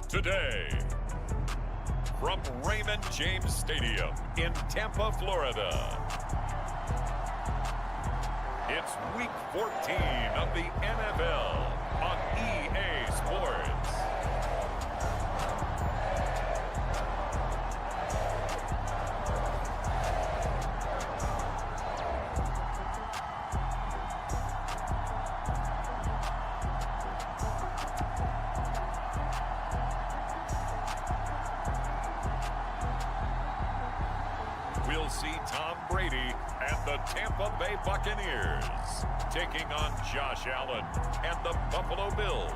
today. From Raymond James Stadium in Tampa, Florida. It's Week 14 of the NFL on EA Sports. We'll see Tom Brady and the Tampa Bay Buccaneers taking on Josh Allen and the Buffalo Bills.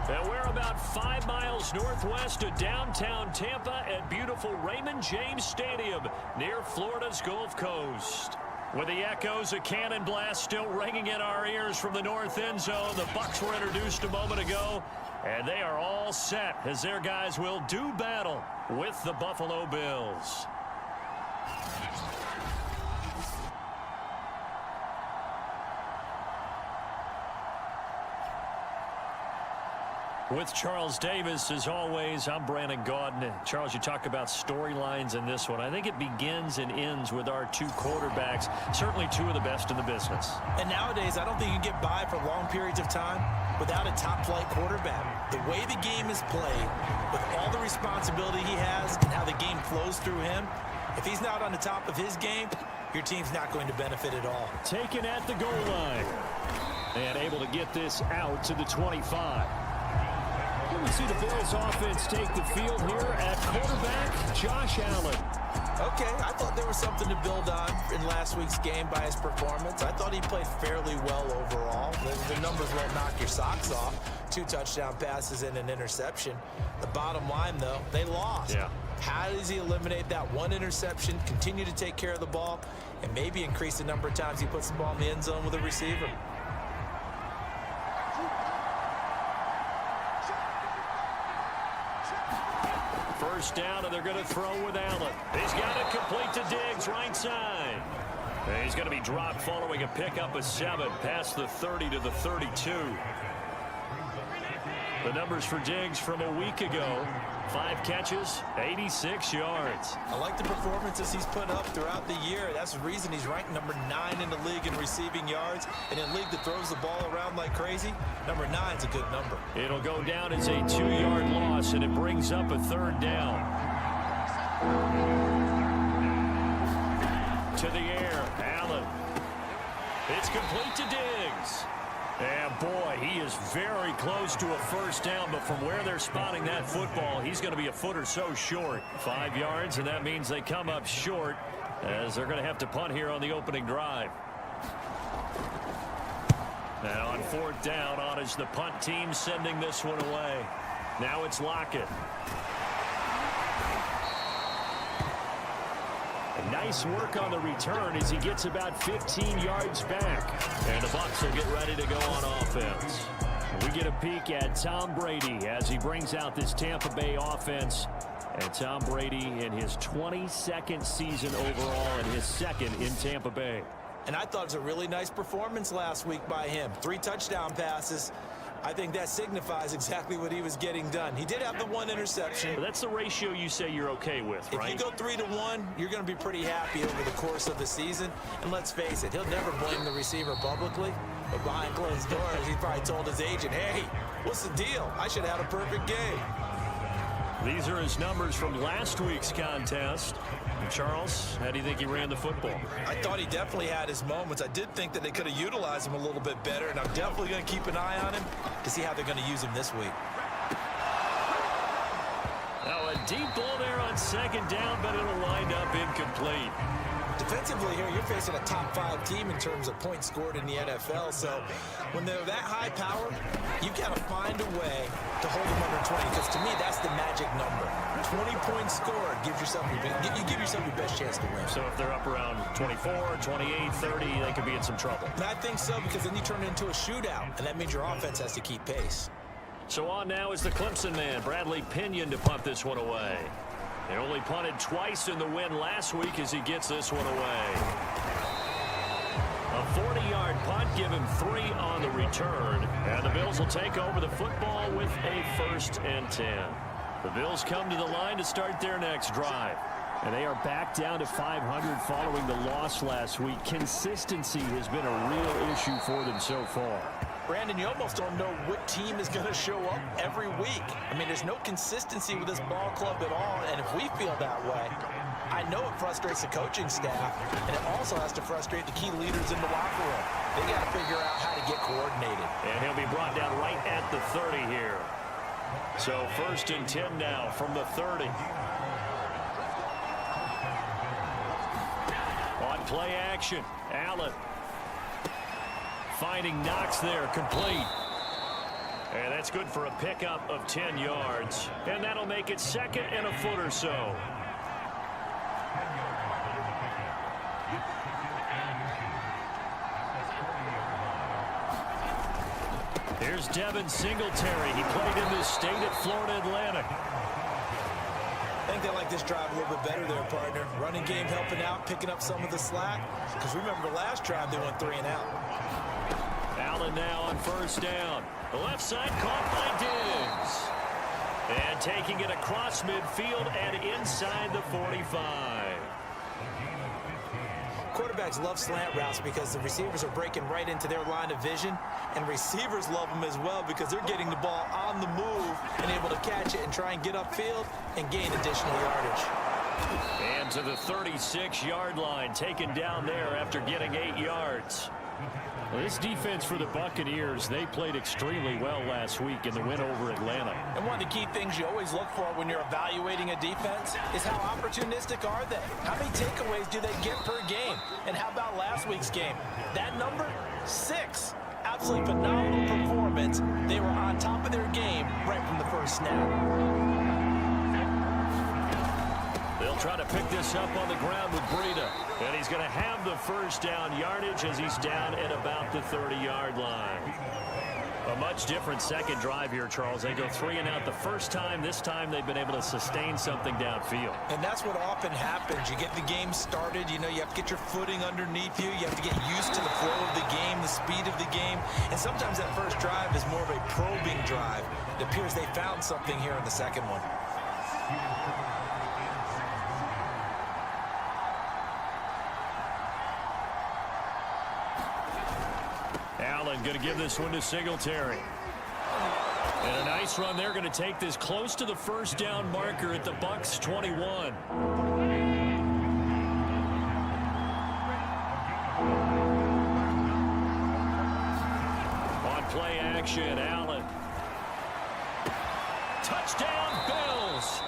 And we're about 5 miles northwest of downtown Tampa at beautiful Raymond James Stadium near Florida's Gulf Coast. With the echoes of cannon blast still ringing in our ears from the north end zone, the Bucs were introduced a moment ago, and they are all set as their guys will do battle with the Buffalo Bills. With Charles Davis, as always, I'm Brandon Gaudin. Charles, you talk about storylines in this one. I think it begins and ends with our two quarterbacks, certainly two of the best in the business. And nowadays, I don't think you get by for long periods of time without a top-flight quarterback. The way the game is played, with all the responsibility he has and how the game flows through him, if he's not on the top of his game, your team's not going to benefit at all. Taken at the goal line and able to get this out to the 25. We see the Bills offense take the field here at quarterback, Josh Allen. Okay, I thought there was something to build on in last week's game by his performance. I thought he played fairly well overall. The numbers won't knock your socks off. 2 touchdown passes and an interception. The bottom line, though, they lost. Yeah. How does he eliminate that one interception, continue to take care of the ball, and maybe increase the number of times he puts the ball in the end zone with a receiver? First down, and they're going to throw with Allen. He's got it complete to Diggs, right side. And he's going to be dropped following a pickup of 7 past the 30 to the 32. The numbers for Diggs from a week ago: 5 catches, 86 yards. I like the performances he's put up throughout the year. That's the reason he's ranked number 9 in the league in receiving yards. And in a league that throws the ball around like crazy, number 9's a good number. It'll go down as a 2-yard loss, and it brings up a 3rd down. To the air, Allen. It's complete to Diggs. And boy, he is very close to a first down, but from where they're spotting that football, he's going to be a foot or so short. 5 yards, and that means they come up short as they're going to have to punt here on the opening drive. And on 4th down, on is the punt team sending this one away. Now it's Lockett. Nice work on the return as he gets about 15 yards back. And the Bucs will get ready to go on offense. We get a peek at Tom Brady as he brings out this Tampa Bay offense. And Tom Brady in his 22nd season overall and his 2nd in Tampa Bay. And I thought it was a really nice performance last week by him. 3 touchdown passes. I think that signifies exactly what he was getting done. He did have the 1 interception. But that's the ratio you say you're okay with, right? If you go 3-to-1, you're going to be pretty happy over the course of the season. And let's face it, he'll never blame the receiver publicly. But behind closed doors, he probably told his agent, hey, what's the deal? I should have had a perfect game. These are his numbers from last week's contest. Charles, how do you think he ran the football? I thought he definitely had his moments. I did think that they could have utilized him a little bit better, and I'm definitely going to keep an eye on him to see how they're going to use him this week. Now a deep ball there on 2nd down, but it'll wind up incomplete. Defensively here, you're facing a top 5 team in terms of points scored in the NFL. So when they're that high power, you've got to find a way to hold them under 20. Because to me, that's the magic number. 20 points scored gives yourself you give yourself your best chance to win. So if they're up around 24, 28, 30, they could be in some trouble. And I think so, because then you turn it into a shootout, and that means your offense has to keep pace. So on now is the Clemson man, Bradley Pinion, to punt this one away. They only punted twice in the win last week as he gets this one away. A 40-yard punt give him 3 on the return. And the Bills will take over the football with a 1st and 10. The Bills come to the line to start their next drive. And they are back down to 500 following the loss last week. Consistency has been a real issue for them so far. Brandon, you almost don't know what team is going to show up every week. I mean, there's no consistency with this ball club at all, and if we feel that way, I know it frustrates the coaching staff, and it also has to frustrate the key leaders in the locker room. They got to figure out how to get coordinated. And he'll be brought down right at the 30 here. So 1st and 10 now from the 30. On play action, Allen. Finding Knox there, complete. And that's good for a pickup of 10 yards. And that'll make it 2nd and a foot or so. Here's Devin Singletary. He played in this state at Florida Atlantic. I think they like this drive a little bit better there, partner. Running game helping out, picking up some of the slack. Because remember the last drive, they went 3 and out. Allen now on 1st down. The left side caught by Diggs. And taking it across midfield and inside the 45. Quarterbacks love slant routes because the receivers are breaking right into their line of vision, and receivers love them as well because they're getting the ball on the move and able to catch it and try and get upfield and gain additional yardage. And to the 36-yard line, taken down there after getting 8 yards. Well, this defense for the Buccaneers, they played extremely well last week in the win over Atlanta. And one of the key things you always look for when you're evaluating a defense is how opportunistic are they? How many takeaways do they get per game? And how about last week's game? That number, 6. Absolutely phenomenal performance. They were on top of their game right from the first snap. They'll try to pick this up on the ground with Breida. And he's going to have the 1st down yardage as he's down at about the 30-yard line. A much different second drive here, Charles. They go 3 and out the first time. This time they've been able to sustain something downfield. And that's what often happens. You get the game started. You know, you have to get your footing underneath you. You have to get used to the flow of the game, the speed of the game. And sometimes that first drive is more of a probing drive. It appears they found something here in the second one. Allen going to give this one to Singletary. And a nice run there, going to take this close to the 1st down marker at the Bucs 21. On play action, Allen. Touchdown, Bills.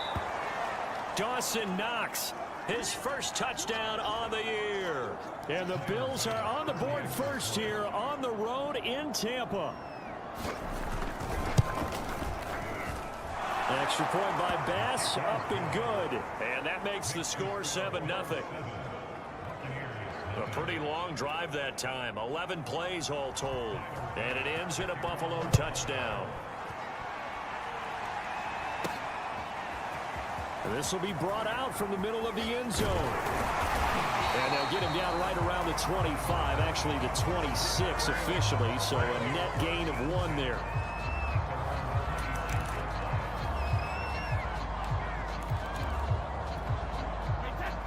Dawson Knox, his 1st touchdown on the year. And the Bills are on the board first here on the road in Tampa. Extra point by Bass, up and good. And that makes the score 7-0. A pretty long drive that time, 11 plays all told. And it ends in a Buffalo touchdown. This will be brought out from the middle of the end zone. And they'll get him down right around the 25, actually the 26 officially, so a net gain of 1 there.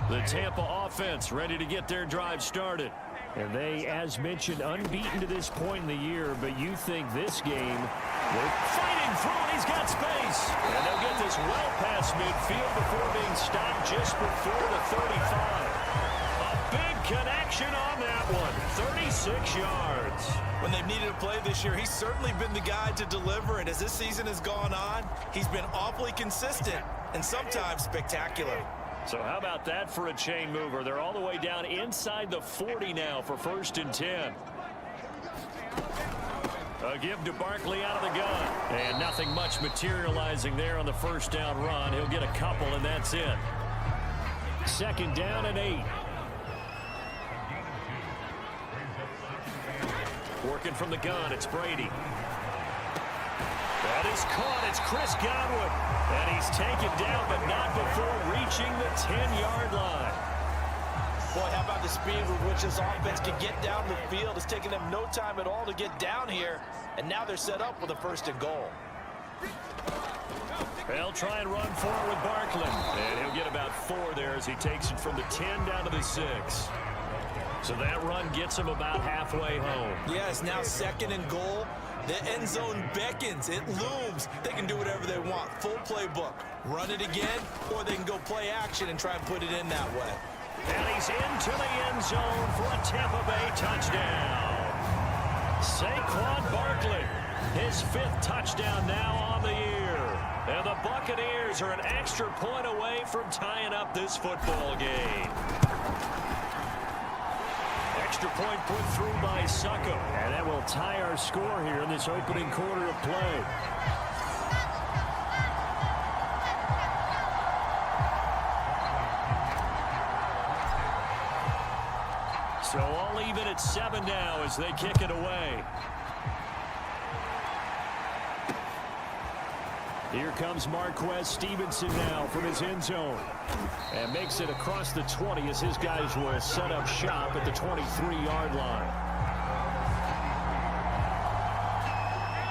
The Tampa offense ready to get their drive started. And they, as mentioned, unbeaten to this point in the year, but you think this game, they're fighting through and he's got space. And they'll get this well past midfield before being stopped just before the 35. A big connection on that one, 36 yards. When they've needed a play this year, he's certainly been the guy to deliver it. As this season has gone on, he's been awfully consistent and sometimes spectacular. So how about that for a chain mover? They're all the way down inside the 40 now for 1st and 10. A give to Barkley out of the gun. And nothing much materializing there on the 1st down run. He'll get a couple, and that's it. 2nd down and 8. Working from the gun, it's Brady. That is caught. It's Chris Godwin. And he's taken down, but not before reaching the 10-yard line. Boy, how about the speed with which this offense can get down the field? It's taking them no time at all to get down here, and now they're set up with a 1st and goal. They'll try and run forward with Barkley, and he'll get about 4 there as he takes it from the 10 down to the 6. So that run gets him about halfway home. Yes, now 2nd and goal. The end zone beckons. It looms. They can do whatever they want. Full playbook. Run it again, or they can go play action and try and put it in that way. And he's into the end zone for a Tampa Bay touchdown. Saquon Barkley, his 5th touchdown now on the year. And the Buccaneers are an extra point away from tying up this football game. Extra point put through by Succo. And that will tie our score here in this opening quarter of play. So all even at 7 now as they kick it away. Here comes Marquez Stevenson now from his end zone. And makes it across the 20 as his guys will set up shop at the 23-yard line.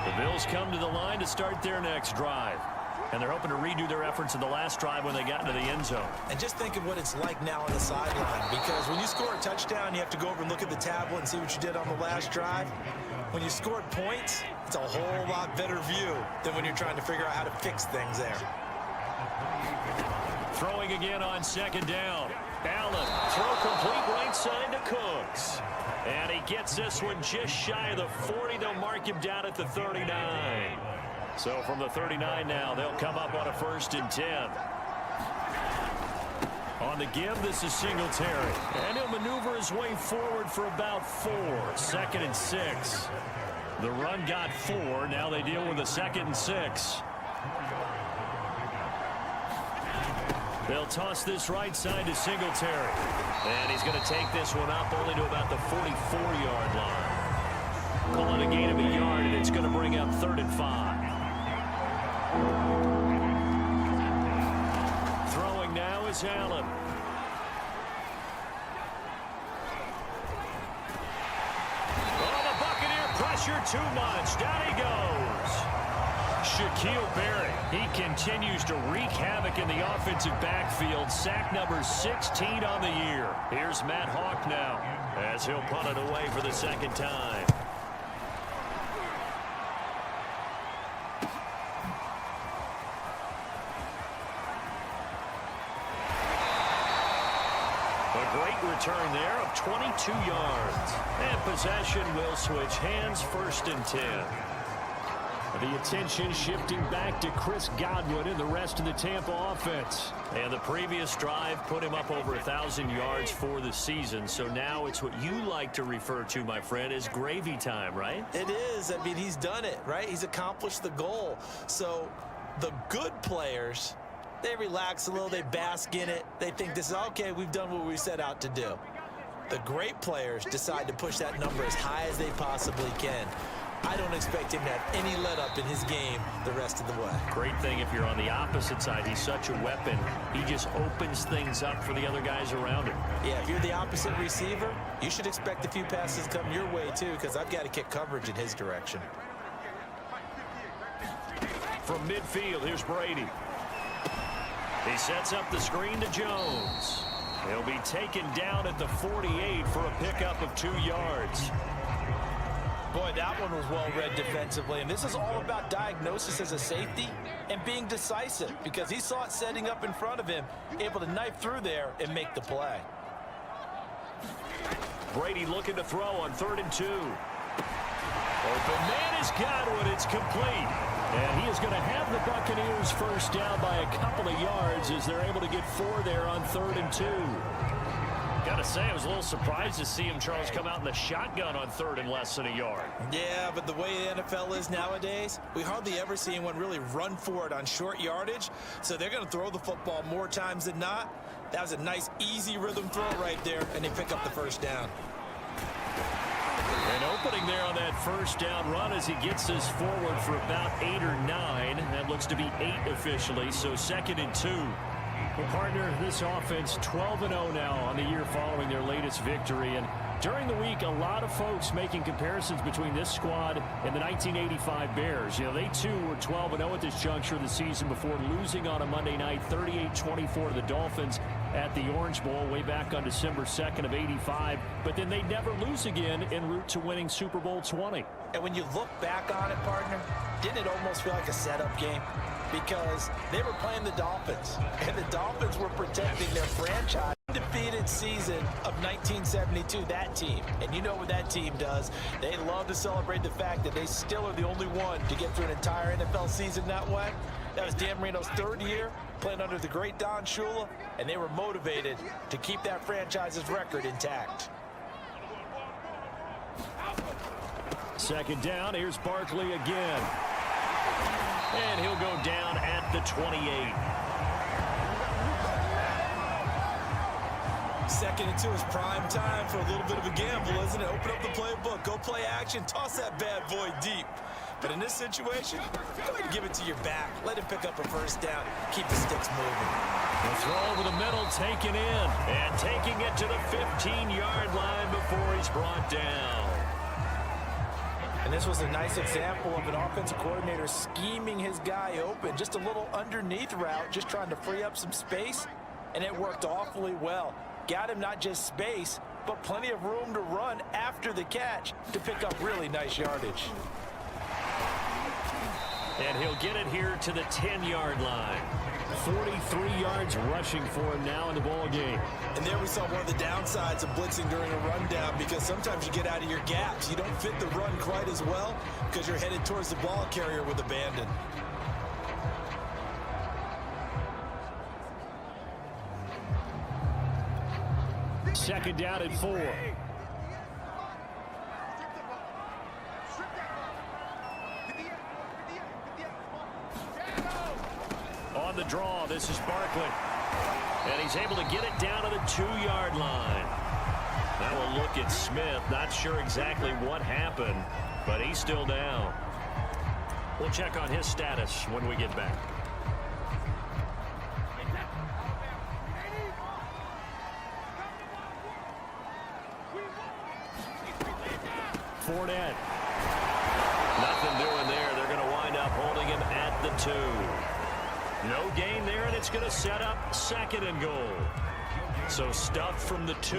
The Bills come to the line to start their next drive. And they're hoping to redo their efforts in the last drive when they got into the end zone. And just think of what it's like now on the sideline. Because when you score a touchdown, you have to go over and look at the tablet and see what you did on the last drive. When you scored points, it's a whole lot better view than when you're trying to figure out how to fix things there. Throwing again on 2nd down. Allen, throw complete right side to Cooks. And he gets this one just shy of the 40. They'll mark him down at the 39. So from the 39 now, they'll come up on a 1st and 10. On the give, this is Singletary. And he'll maneuver his way forward for about 4. 2nd and 6. The run got 4. Now they deal with a 2nd and 6. They'll toss this right side to Singletary. And he's going to take this one up only to about the 44-yard line. Calling a gain of a yard, and it's going to bring up 3rd and 5. Throwing now is Allen. Oh, the Buccaneer pressure too much. Down he goes. Shaquille Barrett, he continues to wreak havoc in the offensive backfield. Sack number 16 on the year. Here's Matt Hawk now as he'll punt it away for the 2nd time. Return there of 22 yards. And possession will switch hands, 1st and 10. The attention shifting back to Chris Godwin and the rest of the Tampa offense. And the previous drive put him up over 1,000 yards for the season. So now it's what you like to refer to, my friend, as gravy time, right? It is. I mean, he's done it, right? He's accomplished the goal. So the good players, they relax a little, they bask in it. They think this is okay, we've done what we set out to do. The great players decide to push that number as high as they possibly can. I don't expect him to have any let up in his game the rest of the way. Great thing if you're on the opposite side. He's such a weapon. He just opens things up for the other guys around him. Yeah, if you're the opposite receiver, you should expect a few passes come your way too, because I've got to kick coverage in his direction. From midfield, here's Brady. He sets up the screen to Jones. He'll be taken down at the 48 for a pickup of 2 yards. Boy, that one was well read defensively, and this is all about diagnosis as a safety and being decisive, because he saw it setting up in front of him, able to knife through there and make the play. Brady looking to throw on 3rd and 2. Open man is Godwin. It's complete. And he is going to have the Buccaneers first down by a couple of yards as they're able to get 4 there on 3rd and 2. Got to say, I was a little surprised to see him, Charles, come out in the shotgun on 3rd and less than a yard. Yeah, but the way the NFL is nowadays, we hardly ever see anyone really run for it on short yardage. So they're going to throw the football more times than not. That was a nice, easy rhythm throw right there, and they pick up the first down. And opening there on that first down run as he gets this forward for about 8 or 9. That looks to be 8 officially, so 2nd and 2. Well, partner, this offense 12-0 now on the year following their latest victory. And during the week, a lot of folks making comparisons between this squad and the 1985 Bears. You know, they too were 12-0 at this juncture of the season before losing on a Monday night 38-24 to the Dolphins at the Orange Bowl way back on December 2nd of '85. But then they never lose again en route to winning Super Bowl 20. And when you look back on it, partner, didn't it almost feel like a setup game? Because they were playing the Dolphins, and the Dolphins were protecting their franchise. Undefeated season of 1972, that team. And you know what that team does. They love to celebrate the fact that they still are the only one to get through an entire NFL season that way. That was Dan Marino's third year, playing under the great Don Shula, and they were motivated to keep that franchise's record intact. Second down, here's Barkley again. And he'll go down at the 28. Second and 2 is prime time for a little bit of a gamble, isn't it? Open up the playbook, go play action, toss that bad boy deep. But in this situation, go ahead and give it to your back. Let him pick up a first down. Keep the sticks moving. The throw over the middle taken in. And taking it to the 15-yard line before he's brought down. And this was a nice example of an offensive coordinator scheming his guy open. Just a little underneath route, just trying to free up some space. And it worked awfully well. Got him not just space, but plenty of room to run after the catch to pick up really nice yardage. And he'll get it here to the 10-yard line. 43 yards rushing for him now in the ball game. And there we saw one of the downsides of blitzing during a rundown, because sometimes you get out of your gaps. You don't fit the run quite as well because you're headed towards the ball carrier with abandon. Second down and 4. On the draw, this is Barkley. And he's able to get it down to the 2-yard line. Now we'll look at Smith. Not sure exactly what happened, but he's still down. We'll check on his status when we get back. Fournette. Nothing doing there. They're going to wind up holding him at the 2. No gain there, and it's going to set up second and goal. So stuff from the 2.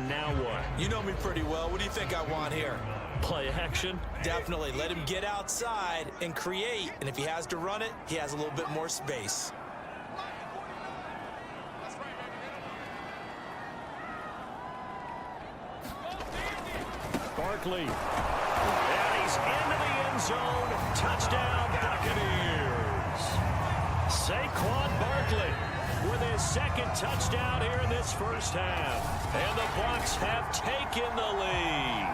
Now what? You know me pretty well. What do you think I want here? Play action? Definitely. Let him get outside and create. And if he has to run it, he has a little bit more space. Barkley. And he's into the end zone. Touchdown, Buccaneers. Saquon Barkley with his second touchdown here in this first half. And the Bucs have taken the lead.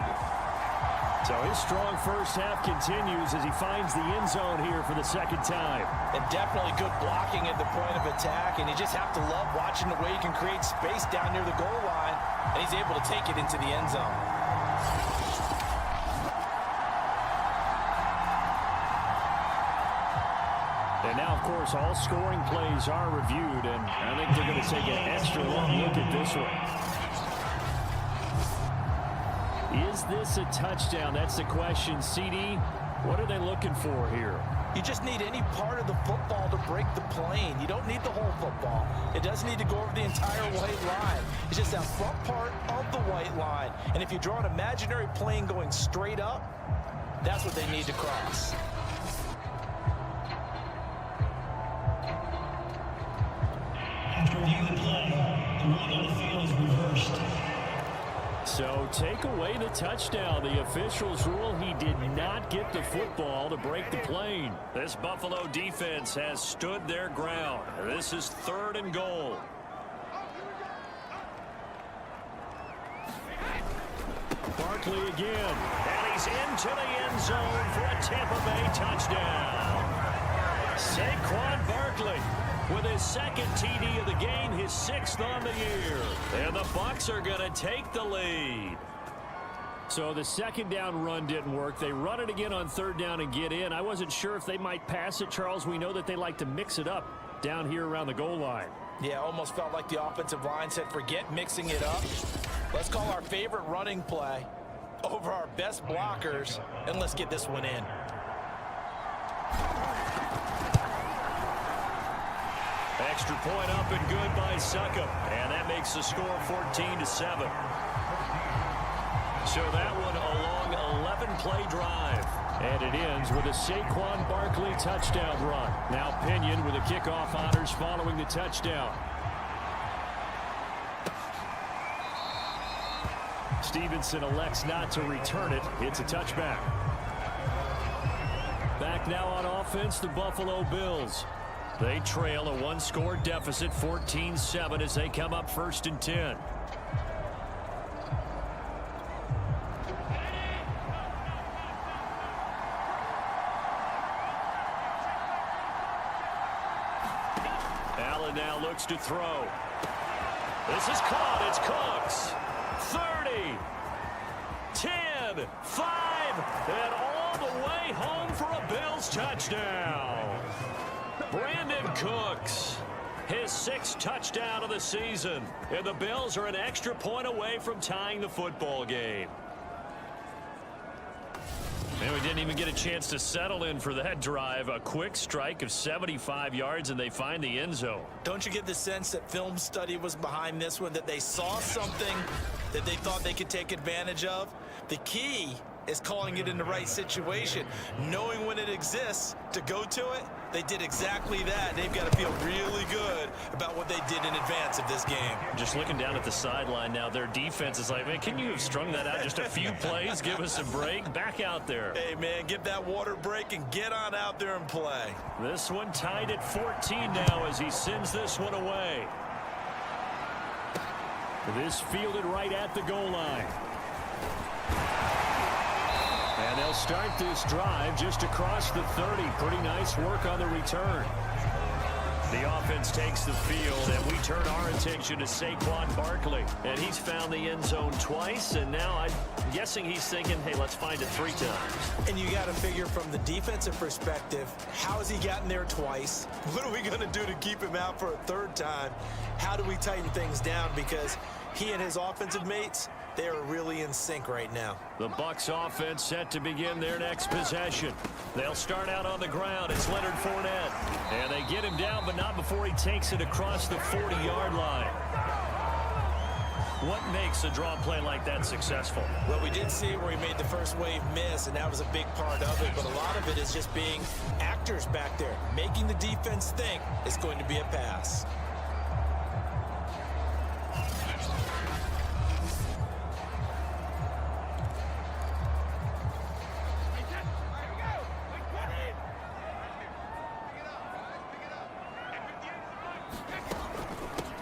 So his strong first half continues as he finds the end zone here for the second time. And definitely good blocking at the point of attack. And you just have to love watching the way he can create space down near the goal line. And he's able to take it into the end zone. And now, of course, all scoring plays are reviewed, and I think they're going to take an extra long look at this one. Is this a touchdown? That's the question. CD, what are they looking for here? You just need any part of the football to break the plane. You don't need the whole football. It doesn't need to go over the entire white line. It's just that front part of the white line. And if you draw an imaginary plane going straight up, that's what they need to cross. After review the play, the ruling on the field is reversed. So take away the touchdown. The officials rule he did not get the football to break the plane. This Buffalo defense has stood their ground. This is third and goal. Barkley again. And he's into the end zone for a Tampa Bay touchdown. Saquon Barkley with his second TD of the game, his 6th on the year. And the Bucs are going to take the lead. So the second down run didn't work. They run it again on third down and get in. I wasn't sure if they might pass it, Charles. We know that they like to mix it up down here around the goal line. Yeah, almost felt like the offensive line said, forget mixing it up. Let's call our favorite running play over our best blockers, and let's get this one in. Extra point up and good by Succop. And that makes the score 14-7. So that one a long 11-play drive. And it ends with a Saquon Barkley touchdown run. Now Pinion with the kickoff honors following the touchdown. Stevenson elects not to return it. It's a touchback. Back now on offense, the Buffalo Bills. They trail a one-score deficit, 14-7, as they come up 1st and 10. Allen now looks to throw. This is caught. It's Cooks. 30, 10, 5, and all the way home for a Bills touchdown. Brandon Cooks, his 6th touchdown of the season, and the Bills are an extra point away from tying the football game. And we didn't even get a chance to settle in for that drive. A quick strike of 75 yards, and they find the end zone. Don't you get the sense that film study was behind this one, that they saw something that they thought they could take advantage of? The key is calling it in the right situation, knowing when it exists to go to it. They did exactly that. They've got to feel really good about what they did in advance of this game. Just looking down at the sideline now, their defense is like, man, can you have strung that out just a few plays? Give us a break. Back out there. Hey, man, give that water break and get on out there and play. This one tied at 14 now as he sends this one away. This fielded right at the goal line. And they'll start this drive just across the 30. Pretty nice work on the return. The offense takes the field, and we turn our attention to Saquon Barkley. And he's found the end zone twice, and now I'm guessing he's thinking, hey, let's find it 3 times. And you got to figure from the defensive perspective, how has he gotten there twice? What are we going to do to keep him out for a 3rd time? How do we tighten things down? Because he and his offensive mates, they are really in sync right now. The Bucs offense set to begin their next possession. They'll start out on the ground. It's Leonard Fournette. And they get him down, but not before he takes it across the 40-yard line. What makes a draw play like that successful? Well, we did see where he made the first wave miss, and that was a big part of it. But a lot of it is just being actors back there, making the defense think it's going to be a pass.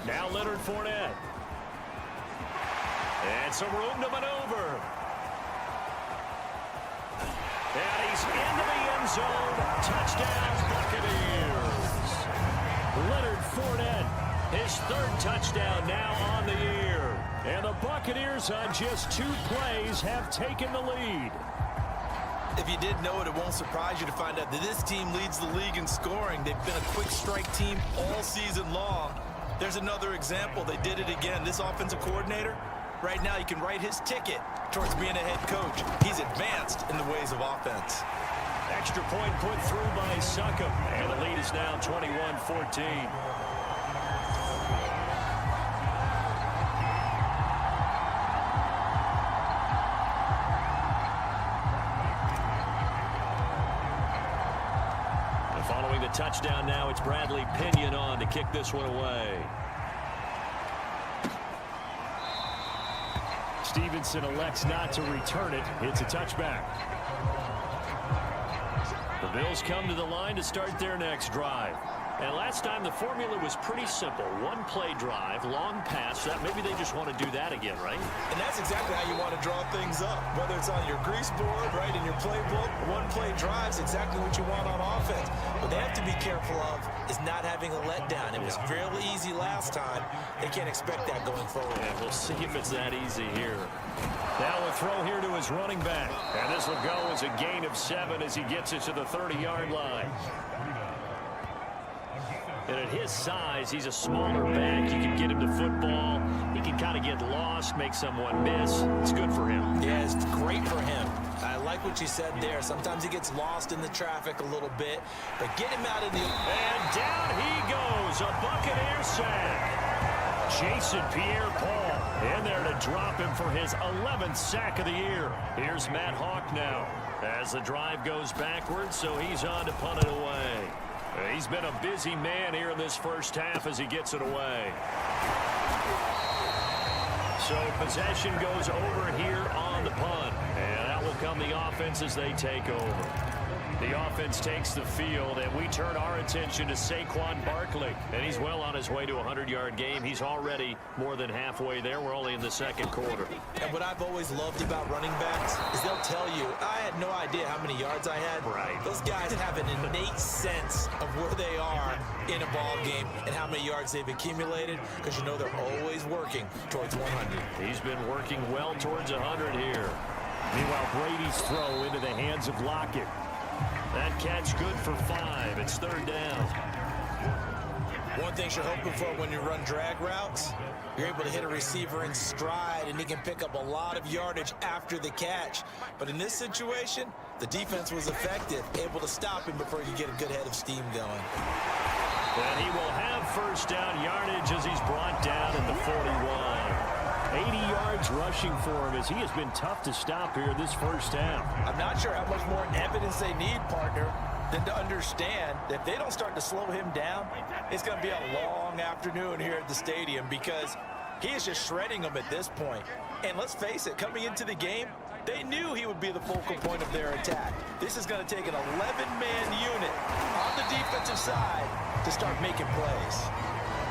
Now Leonard Fournette. And some room to maneuver. And he's into the end zone. Touchdown, Buccaneers. Leonard Fournette, his 3rd touchdown now on the year. And the Buccaneers on just 2 plays have taken the lead. If you didn't know it, it won't surprise you to find out that this team leads the league in scoring. They've been a quick strike team all season long. There's another example. They did it again. This offensive coordinator, right now, you can write his ticket towards being a head coach. He's advanced in the ways of offense. Extra point put through by Succop. And the lead is now 21-14. Following the touchdown now, it's Bradley Pinion on to kick this one away. Stevenson elects not to return it. It's a touchback. The Bills come to the line to start their next drive. And last time the formula was pretty simple. 1-play drive, long pass. That maybe they just want to do that again, right? And that's exactly how you want to draw things up. Whether it's on your grease board, right, in your playbook, 1-play drives exactly what you want on offense. What they have to be careful of is not having a letdown. It was fairly easy last time. They can't expect that going forward. And we'll see if it's that easy here. Now a throw here to his running back. And this will go as a gain of 7 as he gets it to the 30-yard line. And at his size, he's a smaller back. You can get him to football. He can kind of get lost, make someone miss. It's good for him. Yeah, it's great for him. I like what you said there. Sometimes he gets lost in the traffic a little bit, but get him out in the... And down he goes, a Buccaneer sack. Jason Pierre-Paul in there to drop him for his 11th sack of the year. Here's Matt Hawk now as the drive goes backwards, so he's on to punt it away. He's been a busy man here in this first half as he gets it away. So possession goes over here on the punt. And out will come the offense as they take over. The offense takes the field, and we turn our attention to Saquon Barkley. And he's well on his way to a 100-yard game. He's already more than halfway there. We're only in the second quarter. And what I've always loved about running backs is they'll tell you, I had no idea how many yards I had. Right. Those guys have an innate sense of where they are in a ball game and how many yards they've accumulated, because you know they're always working towards 100. He's been working well towards 100 here. Meanwhile, Brady's throw into the hands of Lockett. That catch good for 5. It's third down. One thing you're hoping for when you run drag routes, you're able to hit a receiver in stride, and he can pick up a lot of yardage after the catch. But in this situation, the defense was effective, able to stop him before you get a good head of steam going. And he will have first down yardage as he's brought down at the 41. 80 yards rushing for him as he has been tough to stop here this first half. I'm not sure how much more evidence they need, partner, than to understand that if they don't start to slow him down, it's going to be a long afternoon here at the stadium, because he is just shredding them at this point. And let's face it, coming into the game, they knew he would be the focal point of their attack. This is going to take an 11-man unit on the defensive side to start making plays.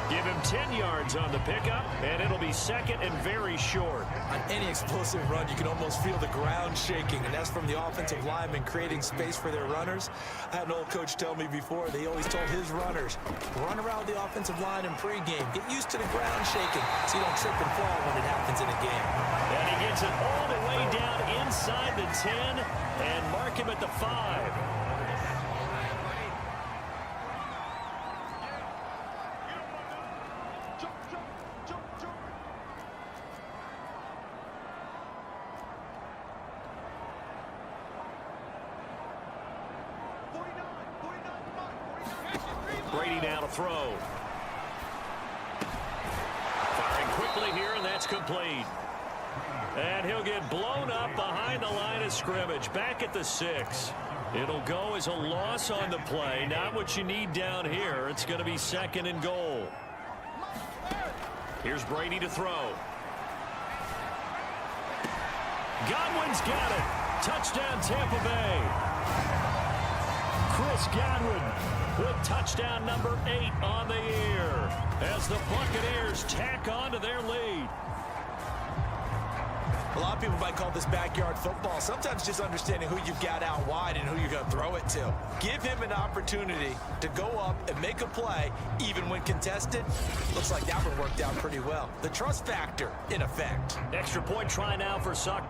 Give him 10 yards on the pickup, and it'll be second and very short. On any explosive run, you can almost feel the ground shaking, and that's from the offensive linemen creating space for their runners. I had an old coach tell me before, they always told his runners, run around the offensive line in pregame. Get used to the ground shaking so you don't trip and fall when it happens in a game. And he gets it all the way down inside the 10 and mark him at the 5. Brady now to throw. Firing quickly here, and that's complete. And he'll get blown up behind the line of scrimmage, back at the 6. It'll go as a loss on the play. Not what you need down here. It's going to be second and goal. Here's Brady to throw. Godwin's got it. Touchdown, Tampa Bay. Chris Godwin with touchdown number 8 on the year as the Buccaneers tack on to their lead. A lot of people might call this backyard football. Sometimes just understanding who you've got out wide and who you're going to throw it to. Give him an opportunity to go up and make a play, even when contested. Looks like that one worked out pretty well. The trust factor in effect. Extra point try now for Suck.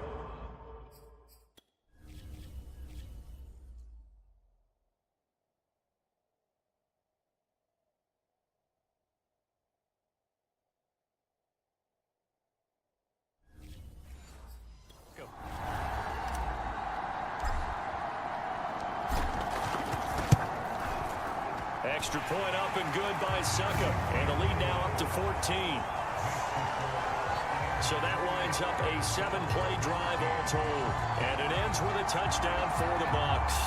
Extra point up and good by Suckup. And the lead now up to 14. So that winds up a 7-play drive all told. And it ends with a touchdown for the Bucs.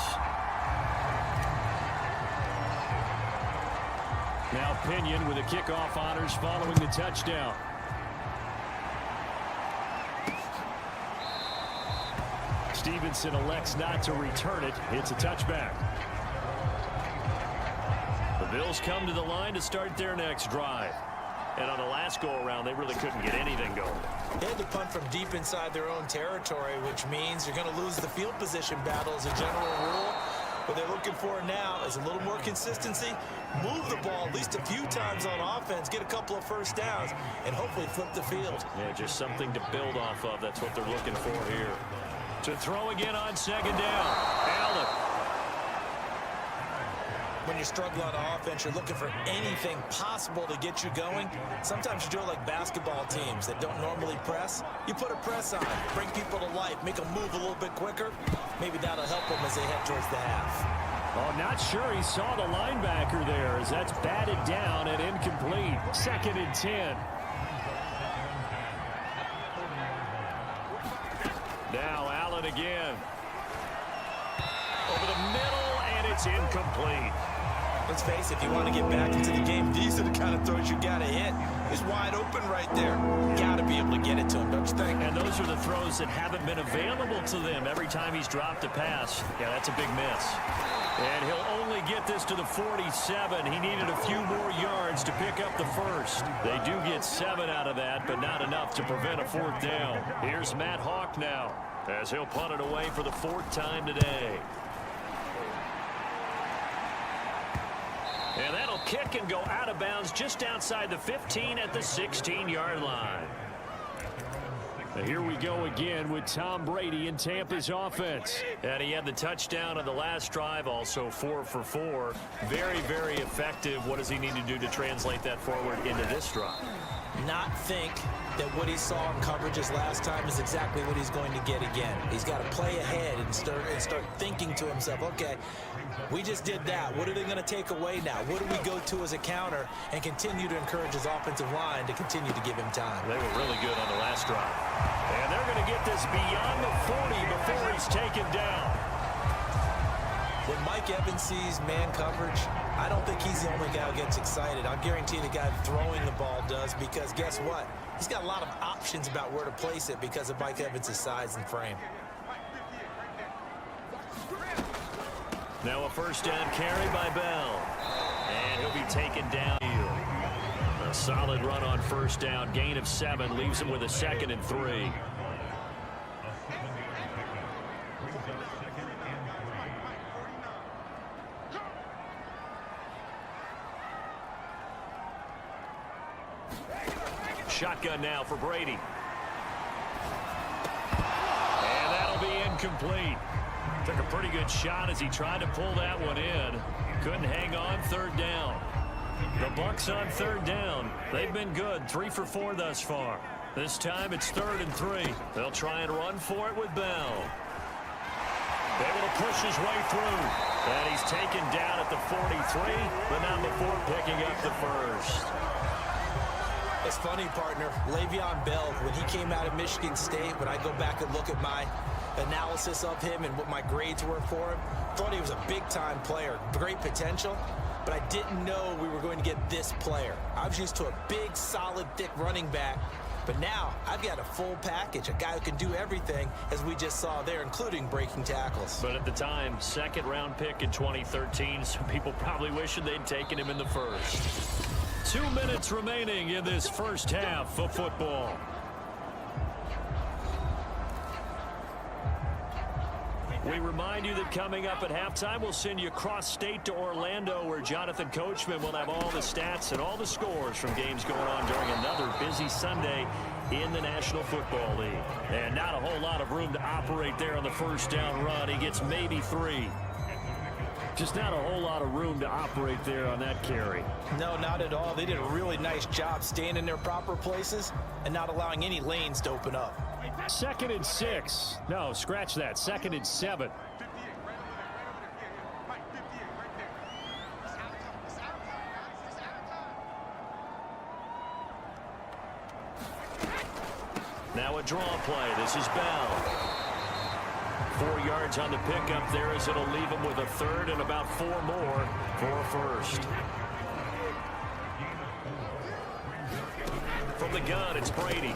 Now Pinion with the kickoff honors following the touchdown. Stevenson elects not to return it. It's a touchback. The Bills come to the line to start their next drive. And on the last go-around, they really couldn't get anything going. They had to punt from deep inside their own territory, which means you're going to lose the field position battle as a general rule. What they're looking for now is a little more consistency, move the ball at least a few times on offense, get a couple of first downs, and hopefully flip the field. Yeah, just something to build off of. That's what they're looking for here. To throw again on second down. Allen. when you're struggling on offense, you're looking for anything possible to get you going. Sometimes you do it like basketball teams that don't normally press. You put a press on, bring people to life, make them move a little bit quicker. Maybe that'll help them as they head towards the half. Oh, not sure he saw the linebacker there as that's batted down and incomplete. 2nd and 10. Now Allen again. Over the middle, and it's incomplete. Let's face it, if you want to get back into the game, these are the kind of throws you got to hit. He's wide open right there. Got to be able to get it to him, don't you think? And those are the throws that haven't been available to them every time he's dropped a pass. Yeah, that's a big miss. And he'll only get this to the 47. He needed a few more yards to pick up the first. They do get 7 out of that, but not enough to prevent a 4th down. Here's Matt Hawk now, as he'll punt it away for the 4th time today. And that'll kick and go out of bounds just outside the 15 at the 16-yard line. And here we go again with Tom Brady and Tampa's offense. And he had the touchdown on the last drive, also 4 for 4. Very, very effective. What does he need to do to translate that forward into this drive? Not think that what he saw in coverages last time is exactly what he's going to get again. He's got to play ahead and start thinking to himself, okay, we just did that. What are they going to take away now? What do we go to as a counter? And continue to encourage his offensive line to continue to give him time. They were really good on the last drive. And they're going to get this beyond the 40 before he's taken down. When Mike Evans sees man coverage, I don't think he's the only guy who gets excited. I'll guarantee the guy throwing the ball does, because guess what? He's got a lot of options about where to place it because of Mike Evans' size and frame. Now a 1st down carry by Bell. And he'll be taken down. A solid run on 1st down. Gain of 7 leaves him with a 2nd and 3. Shotgun now for Brady. And that'll be incomplete. Took a pretty good shot as he tried to pull that one in. Couldn't hang on. 3rd down. The Bucs on 3rd down. They've been good. 3 for 4 thus far. This time it's 3rd and 3. They'll try and run for it with Bell. Able to push his way through. And he's taken down at the 43, but not before picking up the first. It's funny, partner. Le'Veon Bell, when he came out of Michigan State, when I go back and look at my analysis of him and what my grades were for him, thought he was a big-time player, great potential, but I didn't know we were going to get this player. I was used to a big, solid, thick running back, but now I've got a full package, a guy who can do everything, as we just saw there, including breaking tackles. But at the time, 2nd-round pick in 2013, some people probably wishing they'd taken him in the first. 2 minutes remaining in this first half of football. We remind you that coming up at halftime, we'll send you cross-state to Orlando, where Jonathan Coachman will have all the stats and all the scores from games going on during another busy Sunday in the National Football League. And not a whole lot of room to operate there on the 1st down run. He gets maybe 3. Just not a whole lot of room to operate there on that carry. No, not at all. They did a really nice job staying in their proper places and not allowing any lanes to open up. 2nd and 6. No, scratch that. 2nd and 7. Now a draw play. This is Bell. 4 yards on the pickup there, as it'll leave him with a 3rd and about 4 more for a first. From the gun, it's Brady.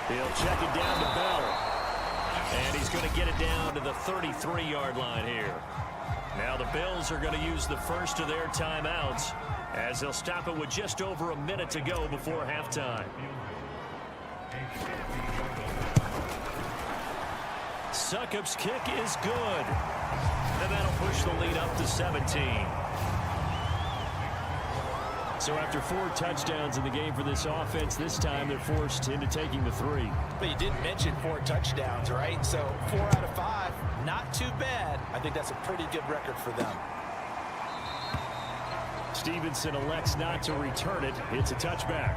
He'll check it down to Bell. And he's going to get it down to the 33-yard line here. Now the Bills are going to use the first of their timeouts, as they'll stop it with just over a minute to go before halftime. Succop's kick is good. And that'll push the lead up to 17. So after 4 touchdowns in the game for this offense, this time they're forced into taking the 3. But you didn't mention 4 touchdowns, right? So 4 out of 5, not too bad. I think that's a pretty good record for them. Stevenson elects not to return it. It's a touchback.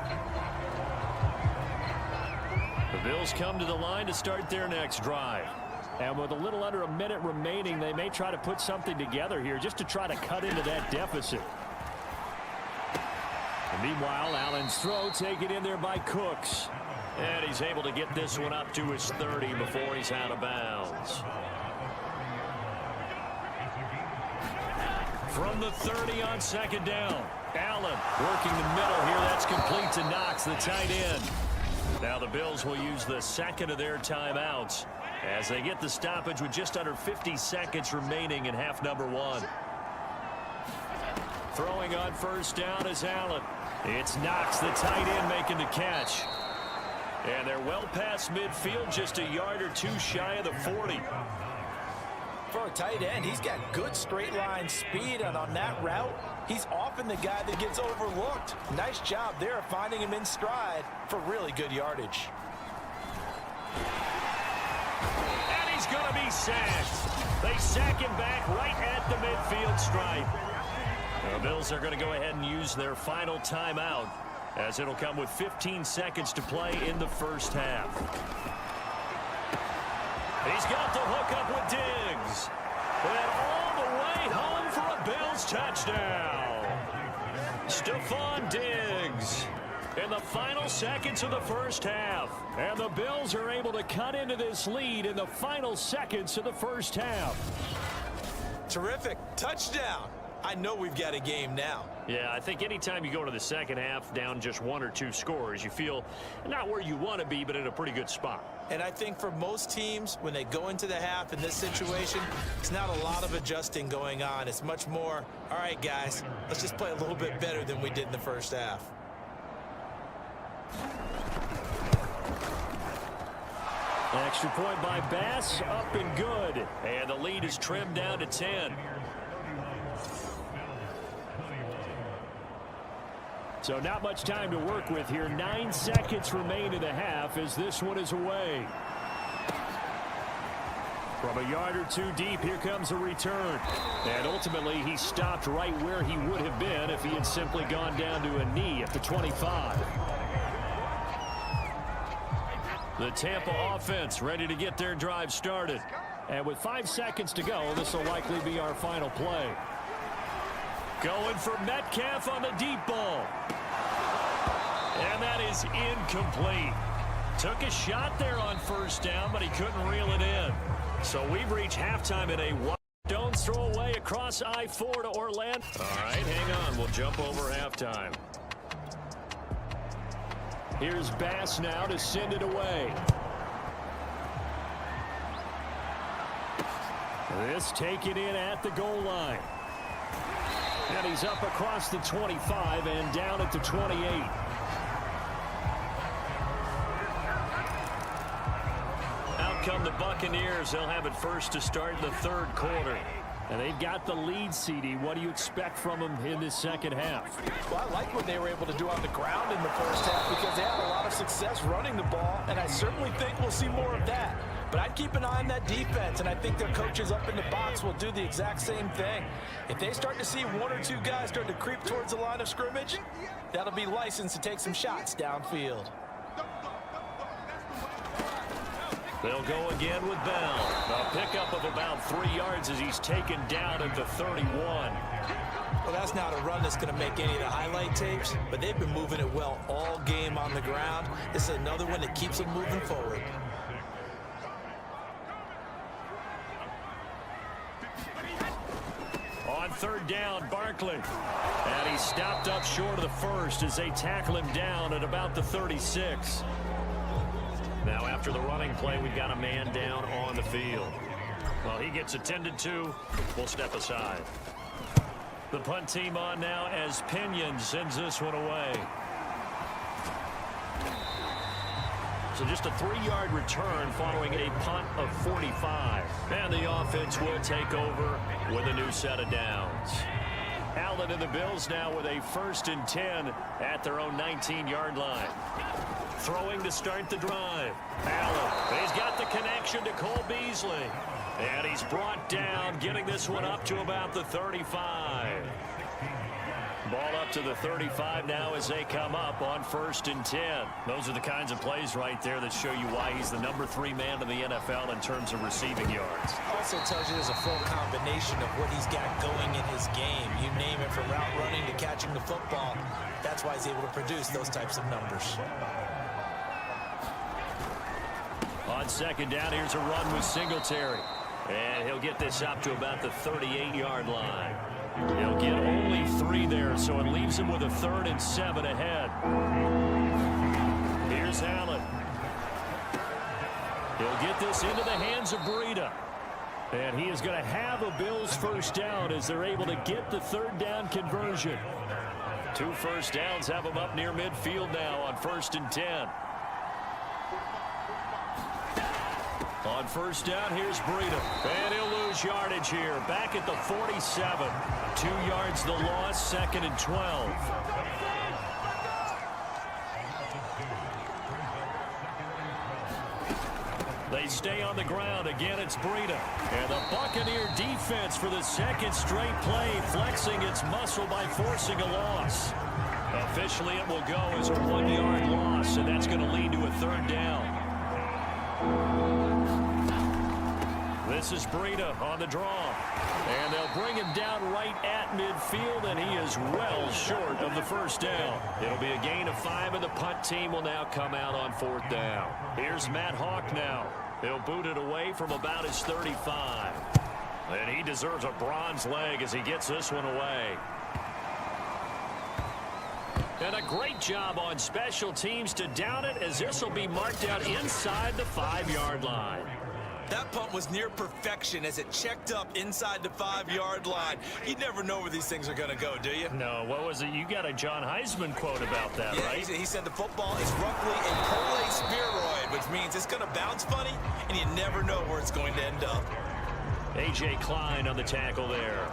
The Bills come to the line to start their next drive. And with a little under a minute remaining, they may try to put something together here just to try to cut into that deficit. And meanwhile, Allen's throw taken in there by Cooks. And he's able to get this one up to his 30 before he's out of bounds. From the 30 on second down. Allen working the middle here. That's complete to Knox, the tight end. Now the Bills will use the second of their timeouts as they get the stoppage with just under 50 seconds remaining in half number one. Throwing on first down is Allen. It's Knox, the tight end, making the catch. And they're well past midfield, just a yard or two shy of the 40. For a tight end, he's got good straight line speed, and on that route, he's often the guy that gets overlooked. Nice job there of finding him in stride for really good yardage. And he's going to be sacked. They sack him back right at the midfield stripe. The Bills are going to go ahead and use their final timeout, as it'll come with 15 seconds to play in the first half. He's got the hook up with Diggs. And all the way home for a Bills touchdown. Stephon Diggs in the final seconds of the first half. And the Bills are able to cut into this lead in the final seconds of the first half. Terrific. Touchdown. I know we've got a game now. Yeah, I think anytime you go to the second half down just one or two scores, you feel not where you want to be, but in a pretty good spot. And I think for most teams, when they go into the half in this situation, it's not a lot of adjusting going on. It's much more, all right, guys, let's just play a little bit better than we did in the first half. Extra point by Bass, up and good. And the lead is trimmed down to 10. So not much time to work with here. 9 seconds remain in the half as this one is away. From a yard or two deep, here comes a return. And ultimately, he stopped right where he would have been if he had simply gone down to a knee at the 25. The Tampa offense ready to get their drive started. And with 5 seconds to go, this will likely be our final play. Going for Metcalf on the deep ball. And that is incomplete. Took a shot there on first down, but he couldn't reel it in. So we've reached halftime in a wide stone's throw away across I-4 to Orlando. All right, hang on. We'll jump over halftime. Here's Bass now to send it away. This taken in at the goal line. And he's up across the 25 and down at the 28. Out come the Buccaneers. They'll have it first to start in the third quarter. And they've got the lead, CD. What do you expect from them in this second half? Well, I like what they were able to do on the ground in the first half because they had a lot of success running the ball, and I certainly think we'll see more of that. But I'd keep an eye on that defense, and I think their coaches up in the box will do the exact same thing. If they start to see one or two guys start to creep towards the line of scrimmage, that'll be licensed to take some shots downfield. They'll go again with Bell. A pickup of about 3 yards as he's taken down at the 31. Well, that's not a run that's going to make any of the highlight tapes, but they've been moving it well all game on the ground. This is another one that keeps them moving forward. On third down, Barkley. And he's stopped up short of the first as they tackle him down at about the 36. Now after the running play, we've got a man down on the field. Well, he gets attended to. We'll step aside. The punt team on now as Pinion sends this one away. So just a 3-yard return following a punt of 45. And the offense will take over with a new set of downs. Allen and the Bills now with a 1st and 10 at their own 19-yard line. Throwing to start the drive. Allen, he's got the connection to Cole Beasley. And he's brought down, getting this one up to about the 35. Ball up to the 35 now as they come up on 1st and 10. Those are the kinds of plays right there that show you why he's the #3 man in the NFL in terms of receiving yards. Also tells you there's a full combination of what he's got going in his game. You name it, from route running to catching the football. That's why he's able to produce those types of numbers. On 2nd down, here's a run with Singletary. And he'll get this up to about the 38-yard line. He'll get only 3 there, so it leaves him with a 3rd and 7 ahead. Here's Allen. He'll get this into the hands of Breida. And he is going to have a Bills first down as they're able to get the 3rd down conversion. 2 first downs have him up near midfield now on 1st and 10. On 1st down, here's Breida. And he'll lose yardage here. Back at the 47. 2 yards the loss, 2nd and 12. They stay on the ground. Again, it's Breida. And the Buccaneer defense for the 2nd straight play, flexing its muscle by forcing a loss. Officially, it will go as a 1-yard loss, and that's going to lead to a 3rd down. This is Breida on the draw. And they'll bring him down right at midfield, and he is well short of the first down. It'll be a gain of 5, and the punt team will now come out on 4th down. Here's Matt Hawk now. He'll boot it away from about his 35. And he deserves a bronze leg as he gets this one away. And a great job on special teams to down it, as this will be marked out inside the 5-yard line. That punt was near perfection as it checked up inside the 5-yard line. You never know where these things are going to go, do you? No, what was it? You got a John Heisman quote about that, yeah, right? He said the football is roughly a prolate spheroid, which means it's going to bounce funny, and you never know where it's going to end up. A.J. Klein on the tackle there.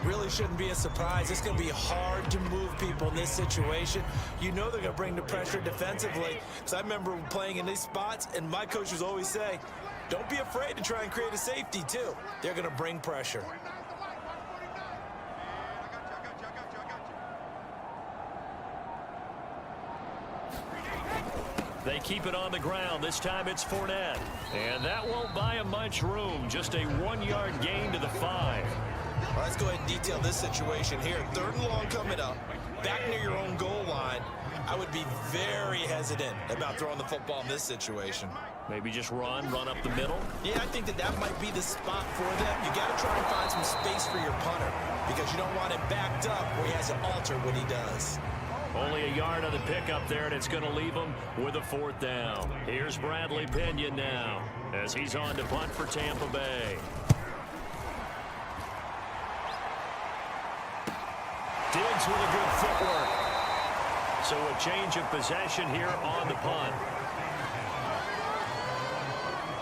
Really shouldn't be a surprise. It's going to be hard to move people in this situation. You know they're going to bring the pressure defensively. Because I remember playing in these spots, and my coaches always say, don't be afraid to try and create a safety, too. They're going to bring pressure. They keep it on the ground. This time it's Fournette. And that won't buy him much room. Just a 1-yard gain to the 5. Well, let's go ahead and detail this situation here. 3rd and long coming up. Back near your own goal line. I would be very hesitant about throwing the football in this situation. Maybe just run up the middle. Yeah, I think that might be the spot for them. You got to try and find some space for your punter because you don't want him backed up where he has to alter what he does. Only a yard on the pickup there, and it's going to leave him with a 4th down. Here's Bradley Pinion now as he's on to punt for Tampa Bay. Diggs with a good footwork. So a change of possession here on the punt.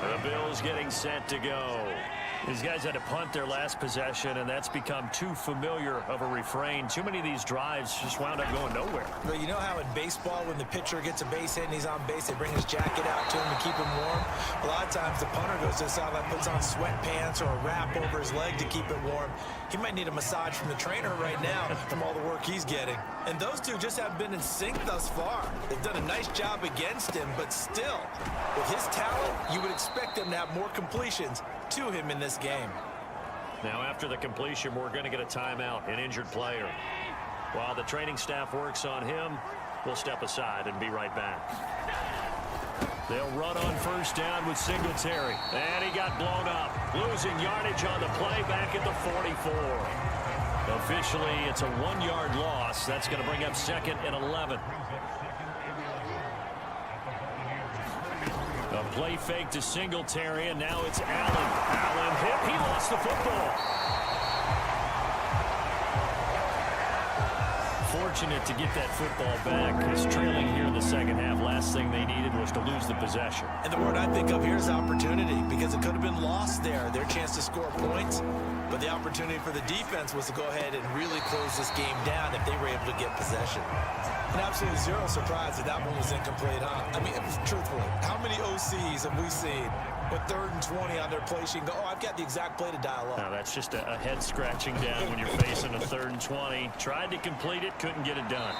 The Bills getting set to go. These guys had to punt their last possession, and that's become too familiar of a refrain. Too many of these drives just wound up going nowhere. Well, you know how in baseball, when the pitcher gets a base hit and he's on base, they bring his jacket out to him to keep him warm? A lot of times the punter goes to the sideline, puts on sweatpants or a wrap over his leg to keep it warm. He might need a massage from the trainer right now from all the work he's getting. And those two just haven't been in sync thus far. They've done a nice job against him, but still, with his talent, you would expect them to have more completions to him in this game. Now after the completion, we're going to get a timeout, an injured player. While the training staff works on him, we'll step aside and be right back. They'll run on 1st down with Singletary. And he got blown up. Losing yardage on the play back at the 44. Officially, it's a 1-yard loss. That's going to bring up 2nd and 11. A play fake to Singletary, and now it's Allen. Allen hit. He lost the football. Fortunate to get that football back, because trailing here in the 2nd half, last thing they needed was to lose the possession. And the word I think of here is opportunity, because it could have been lost there. Their chance to score points. But the opportunity for the defense was to go ahead and really close this game down if they were able to get possession. And absolutely zero surprise that that one was incomplete, huh? I mean, truthfully, how many OCs have we seen with 3rd and 20 on their play sheet and go, oh, I've got the exact play to dial up? Now, that's just a head scratching down when you're facing a 3rd and 20. Tried to complete it, couldn't get it done.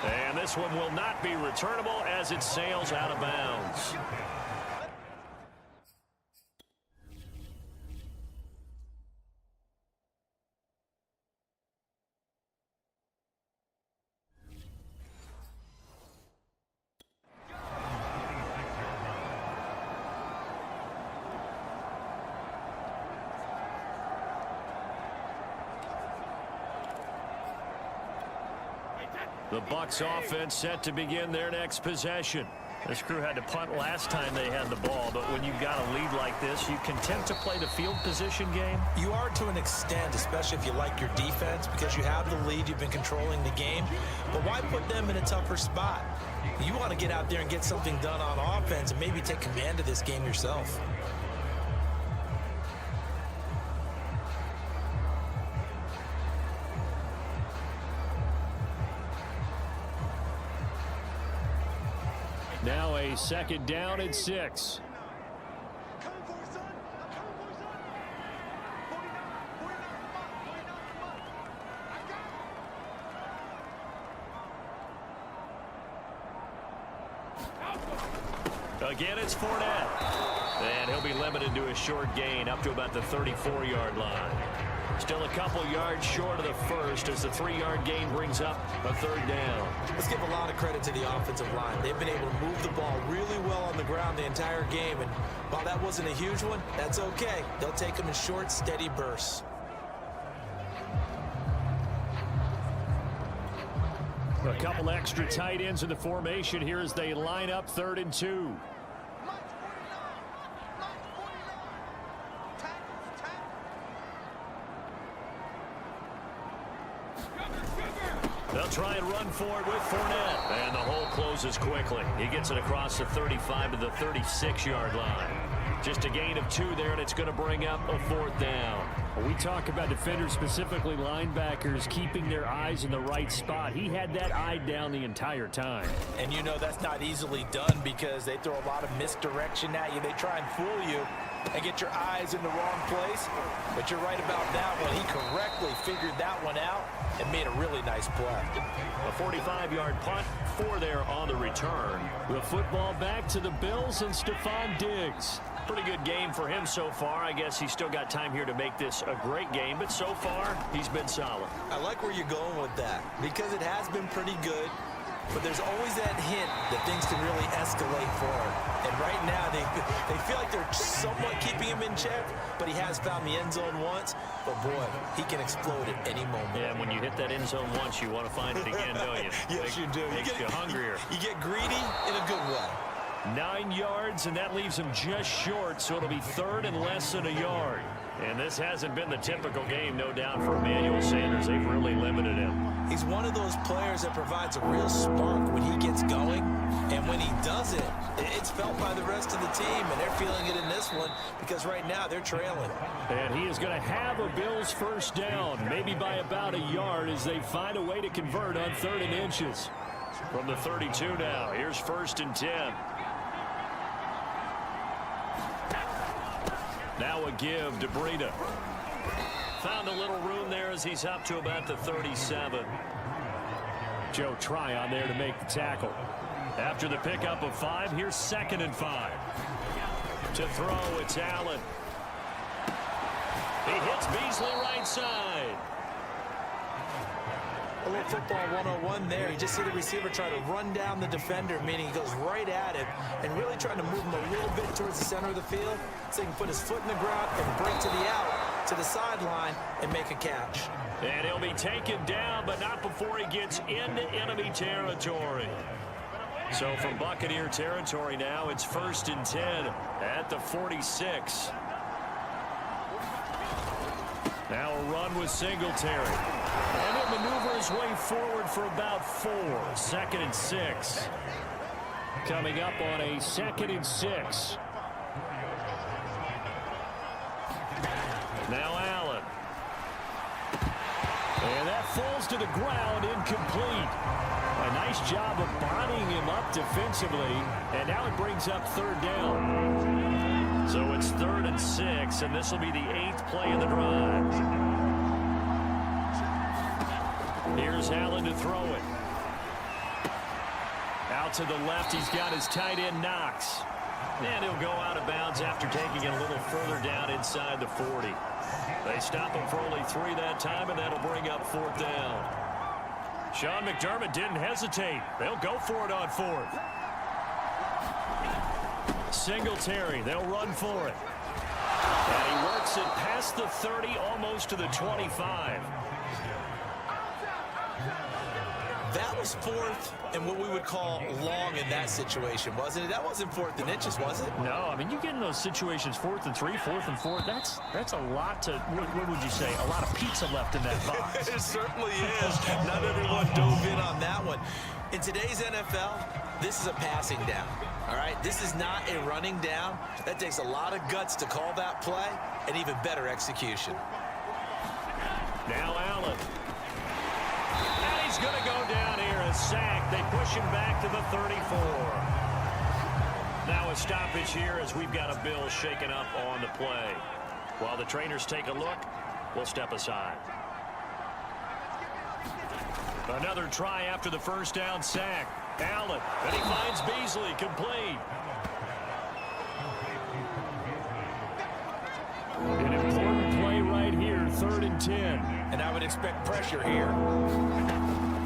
And this one will not be returnable as it sails out of bounds. The Bucs offense set to begin their next possession. This crew had to punt last time they had the ball, but when you've got a lead like this, you content to play the field position game? You are to an extent, especially if you like your defense, because you have the lead, you've been controlling the game. But why put them in a tougher spot? You want to get out there and get something done on offense and maybe take command of this game yourself. Now a 2nd down and 6. Again, it's Fournette. And he'll be limited to a short gain up to about the 34-yard line. Still a couple yards short of the first as the 3-yard gain brings up a 3rd down. Let's give a lot of credit to the offensive line. They've been able to move the ball really well on the ground the entire game. And while that wasn't a huge one, that's okay. They'll take them in short, steady bursts. A couple extra tight ends in the formation here as they line up 3rd and 2. They'll try and run for it with Fournette. And the hole closes quickly. He gets it across the 35 to the 36-yard line. Just a gain of 2 there, and it's going to bring up a 4th down. When we talk about defenders, specifically linebackers, keeping their eyes in the right spot. He had that eye down the entire time. And you know that's not easily done because they throw a lot of misdirection at you. They try and fool you and get your eyes in the wrong place. But you're right about that one. He correctly figured that one out and made a really nice play. A 45-yard punt, 4 there on the return. The football back to the Bills and Stephon Diggs. Pretty good game for him so far. I guess he's still got time here to make this a great game, but so far he's been solid. I like where you're going with that because it has been pretty good, but there's always that hint that things can really escalate for him. And right now they feel like they're somewhat keeping him in check, but he has found the end zone once. But boy, he can explode at any moment. Yeah, and when you hit that end zone once, you want to find it again, don't you? Yes, you do. Makes you hungrier. You get greedy in a good way. 9 yards, and that leaves him just short, so it'll be 3rd and less than a yard. And this hasn't been the typical game, no doubt, for Emmanuel Sanders. They've really limited him. He's one of those players that provides a real spark when he gets going. And when he does it, it's felt by the rest of the team, and they're feeling it in this one because right now they're trailing. And he is going to have a Bills 1st down, maybe by about a yard as they find a way to convert on 3rd and inches. From the 32 now, here's 1st and 10. Now a give to Breida. Found a little room there as he's up to about the 37. Joe Tryon there to make the tackle. After the pickup of 5, here's 2nd and 5. To throw, it's Allen. He hits Beasley right side. A little football 101 there. You just see the receiver try to run down the defender, meaning he goes right at him and really trying to move him a little bit towards the center of the field so he can put his foot in the ground and break to the out, to the sideline, and make a catch. And he'll be taken down, but not before he gets into enemy territory. So from Buccaneer territory now, it's 1st and 10 at the 46. Now a run with Singletary. And he'll maneuver his way forward for about 4. 2nd and 6. Coming up on a 2nd and 6. Now Allen. And that falls to the ground, incomplete. A nice job of bodying him up defensively, and now it brings up third down. So it's 3rd and 6, and this will be the 8th play of the drive. Here's Allen to throw it. Out to the left, he's got his tight end, Knox. And he'll go out of bounds after taking it a little further down inside the 40. They stop him for only 3 that time, and that'll bring up 4th down. Sean McDermott didn't hesitate. They'll go for it on 4th. Singletary, they'll run for it. And he works it past the 30, almost to the 25. That was 4th and what we would call long in that situation, wasn't it? That wasn't 4th and inches, was it? No, I mean, you get in those situations 4th and 3, 4th and 4. That's a lot to, what would you say, a lot of pizza left in that box. It certainly is. Not everyone dove in on that one. In today's NFL, this is a passing down. All right, this is not a running down. That takes a lot of guts to call that play and even better execution. Now Allen. And he's going to go down here, a sack. They push him back to the 34. Now a stoppage here as we've got a Bill shaken up on the play. While the trainers take a look, we'll step aside. Another try after the first down sack. Allen, and he finds Beasley, complete. An important play right here, 3rd and 10. And I would expect pressure here.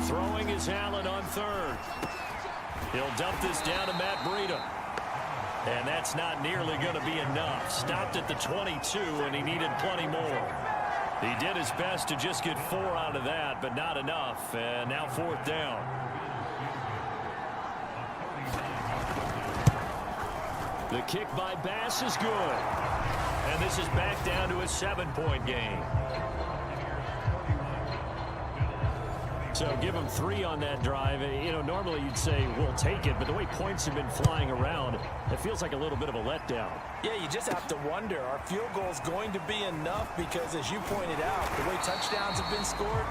Throwing is Allen on 3rd. He'll dump this down to Matt Breida. And that's not nearly going to be enough. Stopped at the 22, and he needed plenty more. He did his best to just get 4 out of that, but not enough. And now 4th down. The kick by Bass is good. And this is back down to a 7-point game. So give them 3 on that drive. You know, normally you'd say, we'll take it, but the way points have been flying around, it feels like a little bit of a letdown. Yeah, you just have to wonder, are field goals going to be enough? Because as you pointed out, the way touchdowns have been scored,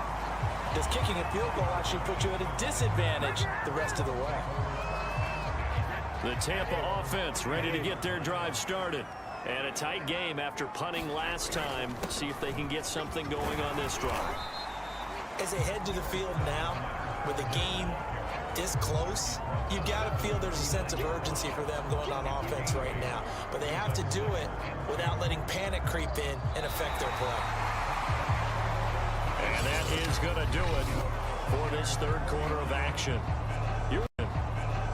does kicking a field goal actually put you at a disadvantage the rest of the way? The Tampa offense ready to get their drive started. And a tight game after punting last time. See if they can get something going on this drive. As they head to the field now, with the game this close, you've got to feel there's a sense of urgency for them going on offense right now. But they have to do it without letting panic creep in and affect their play. And that is going to do it for this 3rd quarter of action.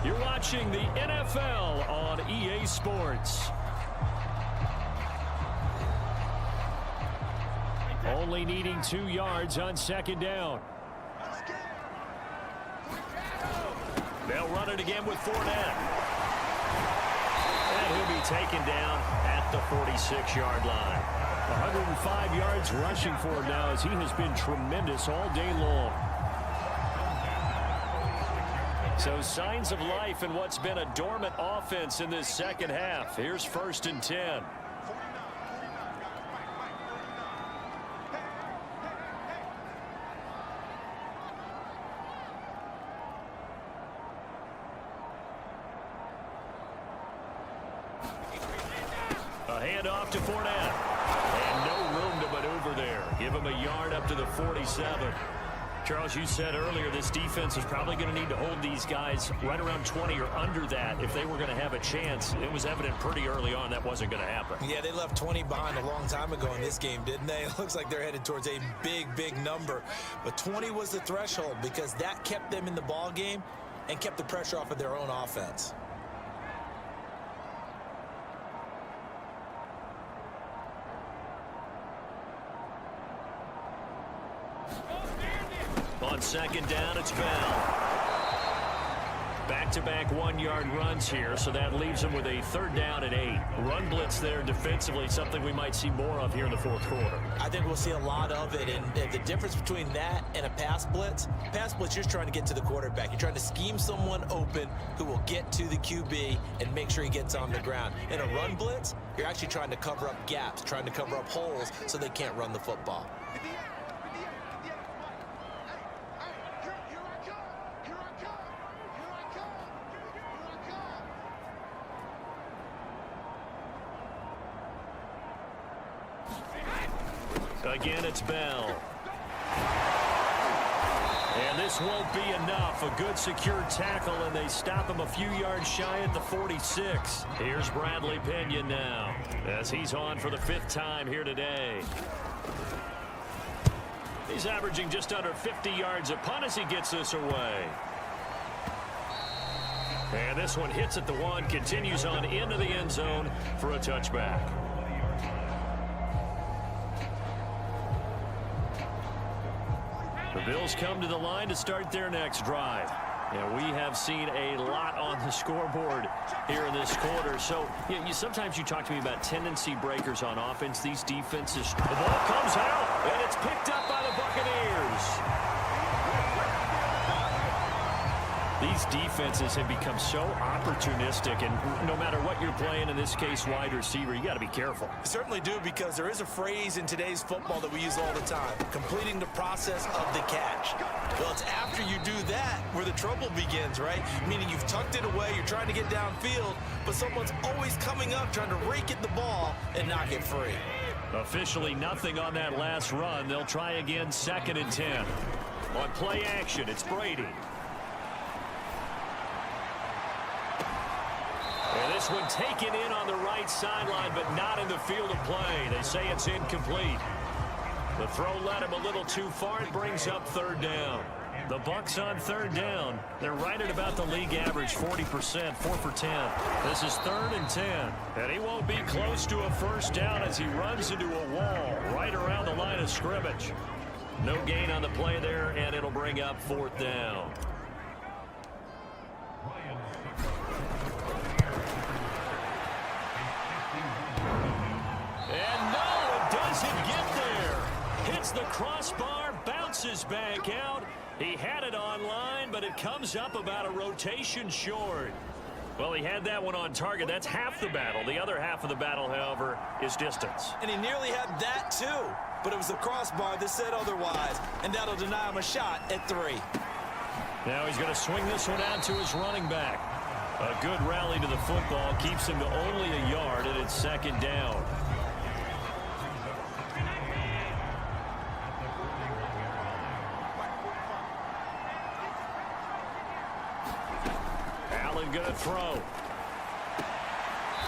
You're watching the NFL on EA Sports. Only needing 2 yards on 2nd down. They'll run it again with Fournette. And he'll be taken down at the 46-yard line. 105 yards rushing for him now as he has been tremendous all day long. So signs of life in what's been a dormant offense in this second half. Here's 1st and 10. A handoff to Fournette. And no room to maneuver there. Give him a yard up to the 47. Charles, you said earlier this defense is probably going to need to hold these guys right around 20 or under that if they were going to have a chance. It was evident pretty early on that wasn't going to happen. Yeah, they left 20 behind a long time ago in this game, didn't they? It looks like they're headed towards a big, big number. But 20 was the threshold because that kept them in the ball game and kept the pressure off of their own offense. On 2nd down, it's Bell. Back-to-back 1-yard runs here, so that leaves them with a 3rd down and 8. Run blitz there defensively, something we might see more of here in the 4th quarter. I think we'll see a lot of it, and the difference between that and a pass blitz, you're just trying to get to the quarterback. You're trying to scheme someone open who will get to the QB and make sure he gets on the ground. In a run blitz, you're actually trying to cover up gaps, trying to cover up holes so they can't run the football. Again, it's Bell. And this won't be enough. A good secure tackle, and they stop him a few yards shy at the 46. Here's Bradley Pinion now, as he's on for the 5th time here today. He's averaging just under 50 yards a punt as he gets this away. And this one hits at the 1, continues on into the end zone for a touchback. The Bills come to the line to start their next drive. Yeah, we have seen a lot on the scoreboard here in this quarter. So sometimes you talk to me about tendency breakers on offense. These defenses, the ball comes out, and it's picked up by the Buccaneers. These defenses have become so opportunistic, and no matter what you're playing, in this case wide receiver, you got to be careful. Certainly do, because there is a phrase in today's football that we use all the time: completing the process of the catch. Well, it's after you do that where the trouble begins, right? Meaning you've tucked it away, you're trying to get downfield, but someone's always coming up trying to rake at the ball and knock it free. Officially nothing on that last run. They'll try again, 2nd and 10. On play action, it's Brady. And this one taken in on the right sideline, but not in the field of play. They say it's incomplete. The throw led him a little too far. It brings up 3rd down. The Bucs on 3rd down. They're right at about the league average, 40%, 4 for 10. This is 3rd and 10. And he won't be close to a 1st down as he runs into a wall right around the line of scrimmage. No gain on the play there, and it'll bring up 4th down. And no, it doesn't get there. Hits the crossbar, bounces back out. He had it online, but it comes up about a rotation short. Well, he had that one on target. That's half the battle. The other half of the battle, however, is distance. And he nearly had that too, but it was the crossbar that said otherwise, and that'll deny him a shot at 3. Now he's going to swing this one out to his running back. A good rally to the football keeps him to only a yard, and it's 2nd down. Allen going to throw.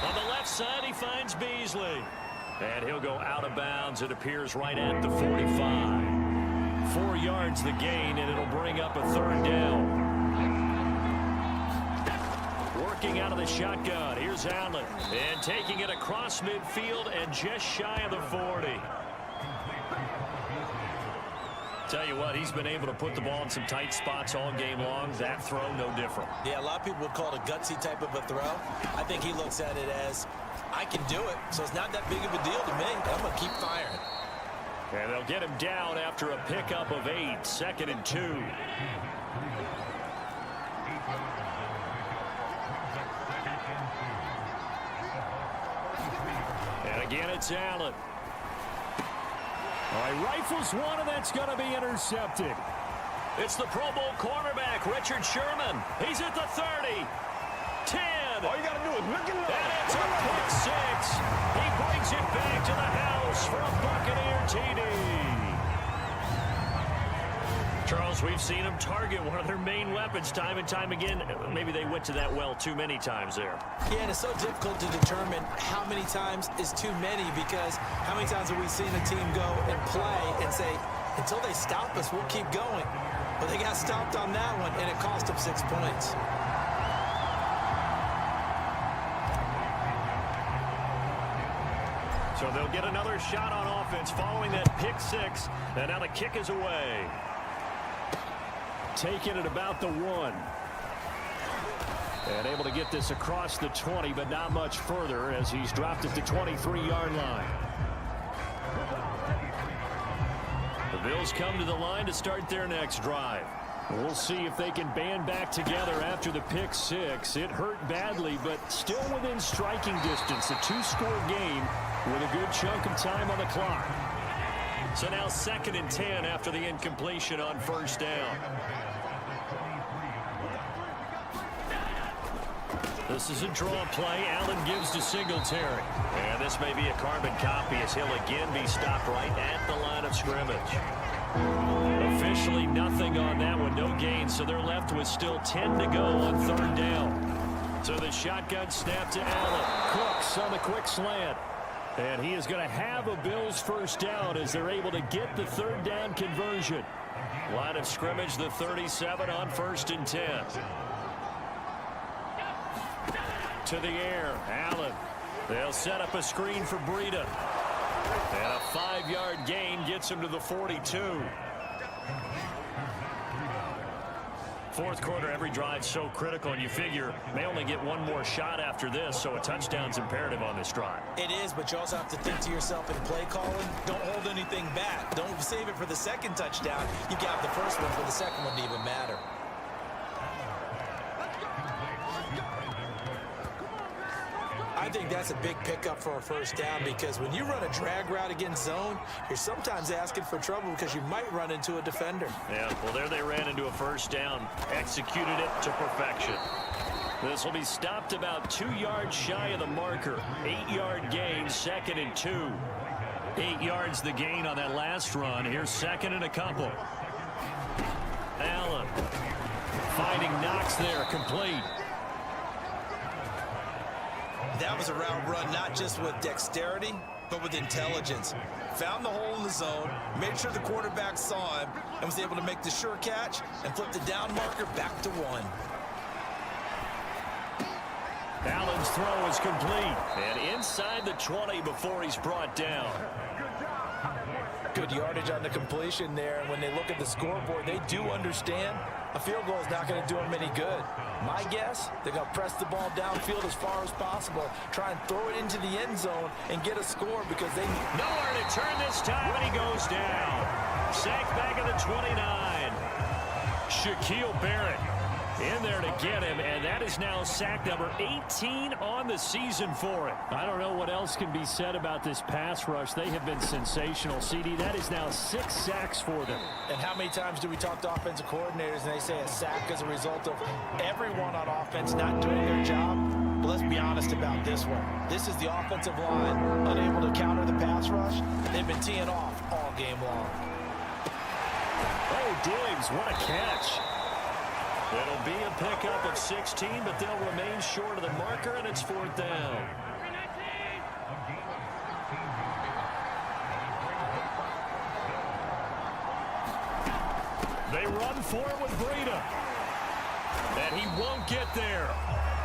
On the left side, he finds Beasley. And he'll go out of bounds. It appears right at the 45. 4 yards the gain, and it'll bring up a 3rd down. Working out of the shotgun. Here's Allen. And taking it across midfield and just shy of the 40. Tell you what, he's been able to put the ball in some tight spots all game long. That throw, no different. Yeah, a lot of people would call it a gutsy type of a throw. I think he looks at it as, I can do it, so it's not that big of a deal to me. I'm going to keep firing. And they'll get him down after a pickup of 8, 2nd and 2. And again, it's Allen. All right, rifles one, and that's going to be intercepted. It's the Pro Bowl cornerback, Richard Sherman. He's at the 30, 10. All you got to do is look at it. And it's a pick 6. He brings it back to the house for a Buccaneer TD. Charles, we've seen them target one of their main weapons time and time again. Maybe they went to that well too many times there. Yeah, and it's so difficult to determine how many times is too many, because how many times have we seen a team go and play and say, until they stop us, we'll keep going. But they got stopped on that one, and it cost them 6 points. So they'll get another shot on offense following that pick 6. And now the kick is away. Taking it about the 1. And able to get this across the 20, but not much further as he's dropped at the 23-yard line. The Bills come to the line to start their next drive. We'll see if they can band back together after the pick 6. It hurt badly, but still within striking distance. A 2-score game with a good chunk of time on the clock. So now 2nd and 10 after the incompletion on 1st down. This is a draw play. Allen gives to Singletary. And this may be a carbon copy as he'll again be stopped right at the line of scrimmage. Officially nothing on that one. No gain, so they're left with still 10 to go on third down. So the shotgun snap to Allen. Cooks on the quick slant. And he is going to have a Bills first down as they're able to get the third down conversion. Line of scrimmage, the 37 on 1st and 10. To the air, Allen. They'll set up a screen for Breida. And a 5-yard gain gets him to the 42. Fourth quarter, every drive so critical, and you figure may only get one more shot after this, so a touchdown's imperative on this drive. It is, but you also have to think to yourself in play calling, don't hold anything back. Don't save it for the second touchdown. You got the first one for the second one to even matter. I think that's a big pickup for a first down because when you run a drag route against zone, you're sometimes asking for trouble because you might run into a defender. Yeah, well, there they ran into a first down. Executed it to perfection. This will be stopped about 2 yards shy of the marker. 8-yard gain, 2nd and 2. 8 yards the gain on that last run. Here's 2nd and a couple. Allen finding Knox there, complete. That was a route run not just with dexterity, but with intelligence. Found the hole in the zone, made sure the quarterback saw him, and was able to make the sure catch and flip the down marker back to 1. Allen's throw is complete. And inside the 20 before he's brought down. Good yardage on the completion there. And when they look at the scoreboard, they do understand a field goal is not going to do them any good. My guess, they're going to press the ball downfield as far as possible, try and throw it into the end zone and get a score because they need nowhere to turn this time, and he goes down. Sacked back at the 29. Shaquille Barrett in there to get him, and that is now sack number 18 on the season for it. I don't know what else can be said about this pass rush. They have been sensational, CD. That is now 6 sacks for them. And how many times do we talk to offensive coordinators and they say a sack is a result of everyone on offense not doing their job? But let's be honest about this one. This is the offensive line unable to counter the pass rush. They've been teeing off all game long. Oh, Diggs, what a catch. It'll be a pickup of 16, but they'll remain short of the marker, and it's 4th down. They run for it with Breida. And he won't get there.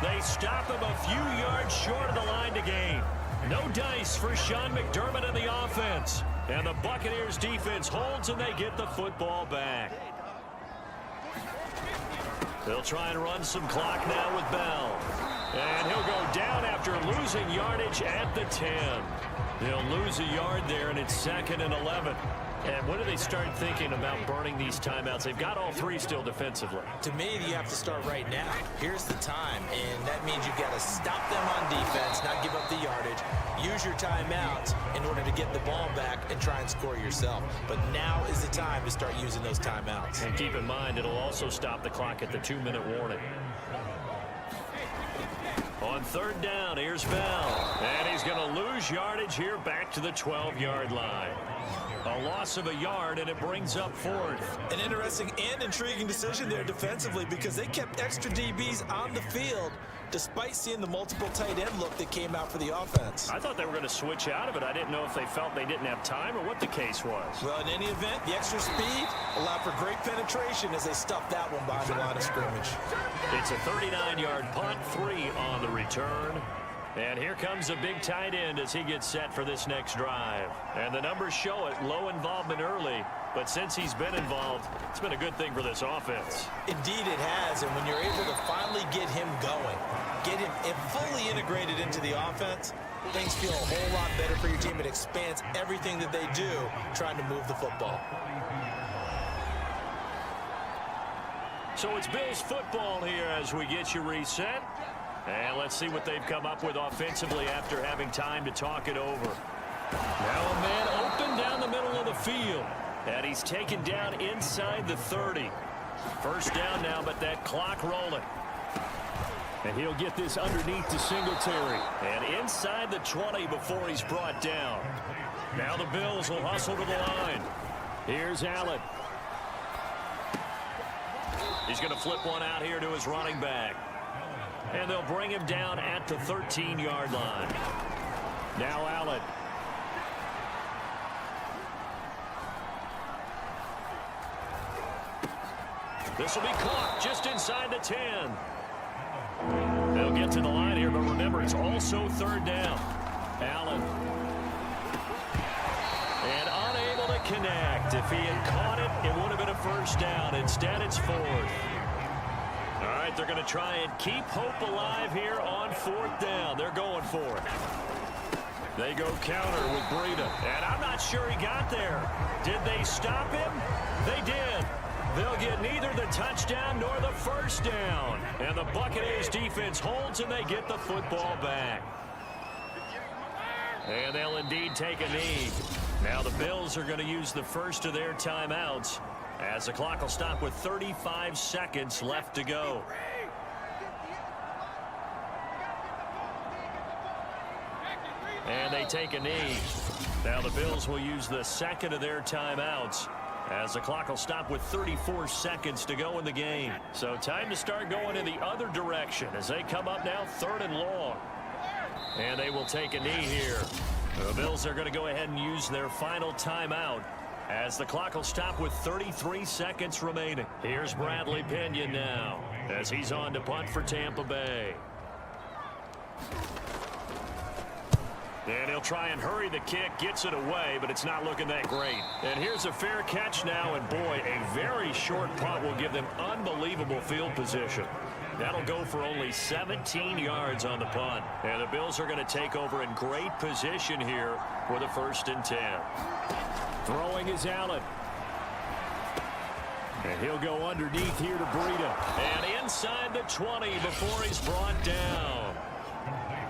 They stop him a few yards short of the line to gain. No dice for Sean McDermott and the offense. And the Buccaneers defense holds, and they get the football back. They'll try and run some clock now with Bell. And he'll go down after losing yardage at the 10. They'll lose a yard there, and it's 2nd and 11. And when do they start thinking about burning these timeouts? They've got all 3 still defensively. To me, you have to start right now. Here's the time, and that means you've got to stop them on defense, not give up the yardage. Use your timeouts in order to get the ball back and try and score yourself. But now is the time to start using those timeouts. And keep in mind, it'll also stop the clock at the 2-minute warning. On 3rd down, here's Bell. And he's going to lose yardage here back to the 12-yard line. A loss of a yard, and it brings up 4th. An interesting and intriguing decision there defensively because they kept extra DBs on the field despite seeing the multiple tight end look that came out for the offense. I thought they were going to switch out of it. I didn't know if they felt they didn't have time or what the case was. Well, in any event, the extra speed allowed for great penetration as they stuffed that one behind the line of scrimmage. It's a 39-yard punt, 3 on the return. And here comes a big tight end as he gets set for this next drive. And the numbers show it, low involvement early. But since he's been involved, it's been a good thing for this offense. Indeed it has, and when you're able to finally get him going, get him fully integrated into the offense, things feel a whole lot better for your team. It expands everything that they do trying to move the football. So it's Bills football here as we get you reset. And let's see what they've come up with offensively after having time to talk it over. Now a man open down the middle of the field. And he's taken down inside the 30. First down now, but that clock rolling. And he'll get this underneath to Singletary. And inside the 20 before he's brought down. Now the Bills will hustle to the line. Here's Allen. He's going to flip one out here to his running back. And they'll bring him down at the 13-yard line. Now Allen. This will be caught just inside the 10. They'll get to the line here, but remember, it's also third down. Allen. And unable to connect. If he had caught it, it would have been a first down. Instead, it's fourth. All right, they're going to try and keep hope alive here on fourth down. They're going for it. They go counter with Breida. And I'm not sure he got there. Did they stop him? They did. They'll get neither the touchdown nor the first down. And the Buccaneers defense holds and they get the football back. And they'll indeed take a knee. Now the Bills are going to use the first of their timeouts as the clock will stop with 35 seconds left to go. And they take a knee. Now the Bills will use the second of their timeouts as the clock will stop with 34 seconds to go in the game. So time to start going in the other direction as they come up now third and long. And they will take a knee here. The Bills are going to go ahead and use their final timeout as the clock will stop with 33 seconds remaining. Here's Bradley Pinion now as he's on to punt for Tampa Bay. And he'll try and hurry the kick, gets it away, but it's not looking that great. And here's a fair catch now, and boy, a very short punt will give them unbelievable field position. That'll go for only 17 yards on the punt. And the Bills are going to take over in great position here for the 1st and 10. Throwing is Allen. And he'll go underneath here to Breida. And inside the 20 before he's brought down.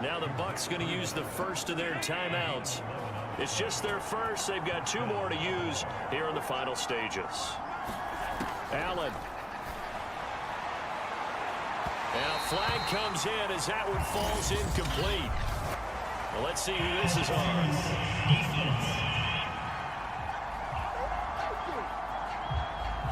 Now the Bucs going to use the first of their timeouts. It's just their first. They've got 2 more to use here in the final stages. Allen. And a flag comes in as that one falls incomplete. Well, let's see who this is on.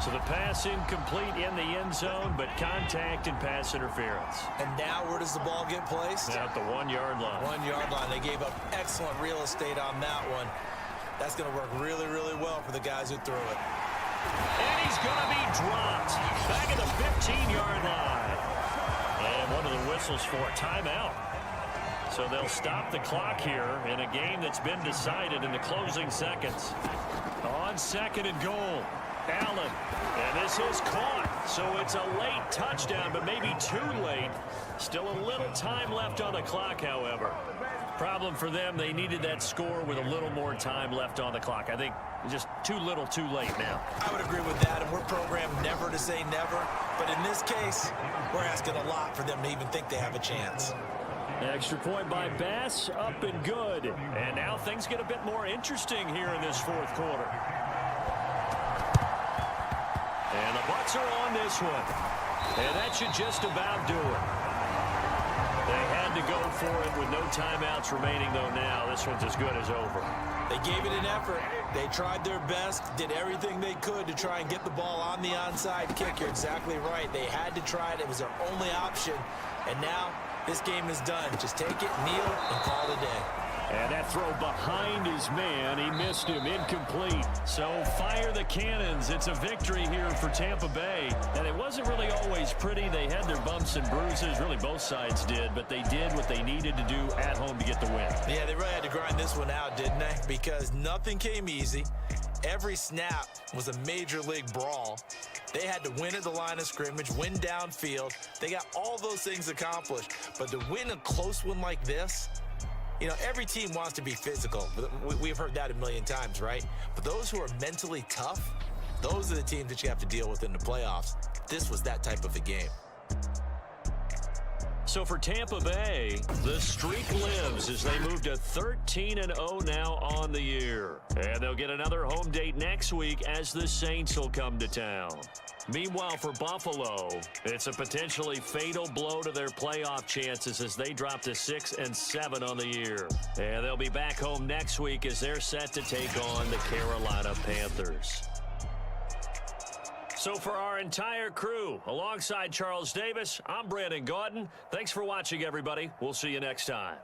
So the pass incomplete in the end zone, but contact and pass interference. And now where does the ball get placed? At the 1-yard line. 1-yard line. They gave up excellent real estate on that one. That's going to work really, really well for the guys who threw it. And he's going to be dropped back at the 15-yard line. And one of the whistles for a timeout. So they'll stop the clock here in a game that's been decided in the closing seconds. On 2nd and goal. Allen, and this is caught, so it's a late touchdown, but maybe too late. Still a little time left on the clock, however. Problem for them, they needed that score with a little more time left on the clock. I think just too little, too late now. I would agree with that, and we're programmed never to say never, but in this case, we're asking a lot for them to even think they have a chance. Extra point by Bass, up and good. And now things get a bit more interesting here in this 4th quarter. And the Bucs are on this one. And that should just about do it. They had to go for it with no timeouts remaining, though, now. This one's as good as over. They gave it an effort. They tried their best, did everything they could to try and get the ball on the onside kick. You're exactly right. They had to try it. It was their only option. And now this game is done. Just take it, kneel, and call it a day. And that throw behind his man. He missed him. Incomplete. So fire the cannons. It's a victory here for Tampa Bay. And it wasn't really always pretty. They had their bumps and bruises. Really both sides did. But they did what they needed to do at home to get the win. Yeah, they really had to grind this one out, didn't they? Because nothing came easy. Every snap was a major league brawl. They had to win at the line of scrimmage, win downfield. They got all those things accomplished. But to win a close one like this, you know, every team wants to be physical. We've heard that a million times, right? But those who are mentally tough, those are the teams that you have to deal with in the playoffs. This was that type of a game. So for Tampa Bay, the streak lives as they move to 13-0 now on the year. And they'll get another home date next week as the Saints will come to town. Meanwhile, for Buffalo, it's a potentially fatal blow to their playoff chances as they drop to 6-7 on the year. And they'll be back home next week as they're set to take on the Carolina Panthers. So for our entire crew, alongside Charles Davis, I'm Brandon Gaudin. Thanks for watching, everybody. We'll see you next time.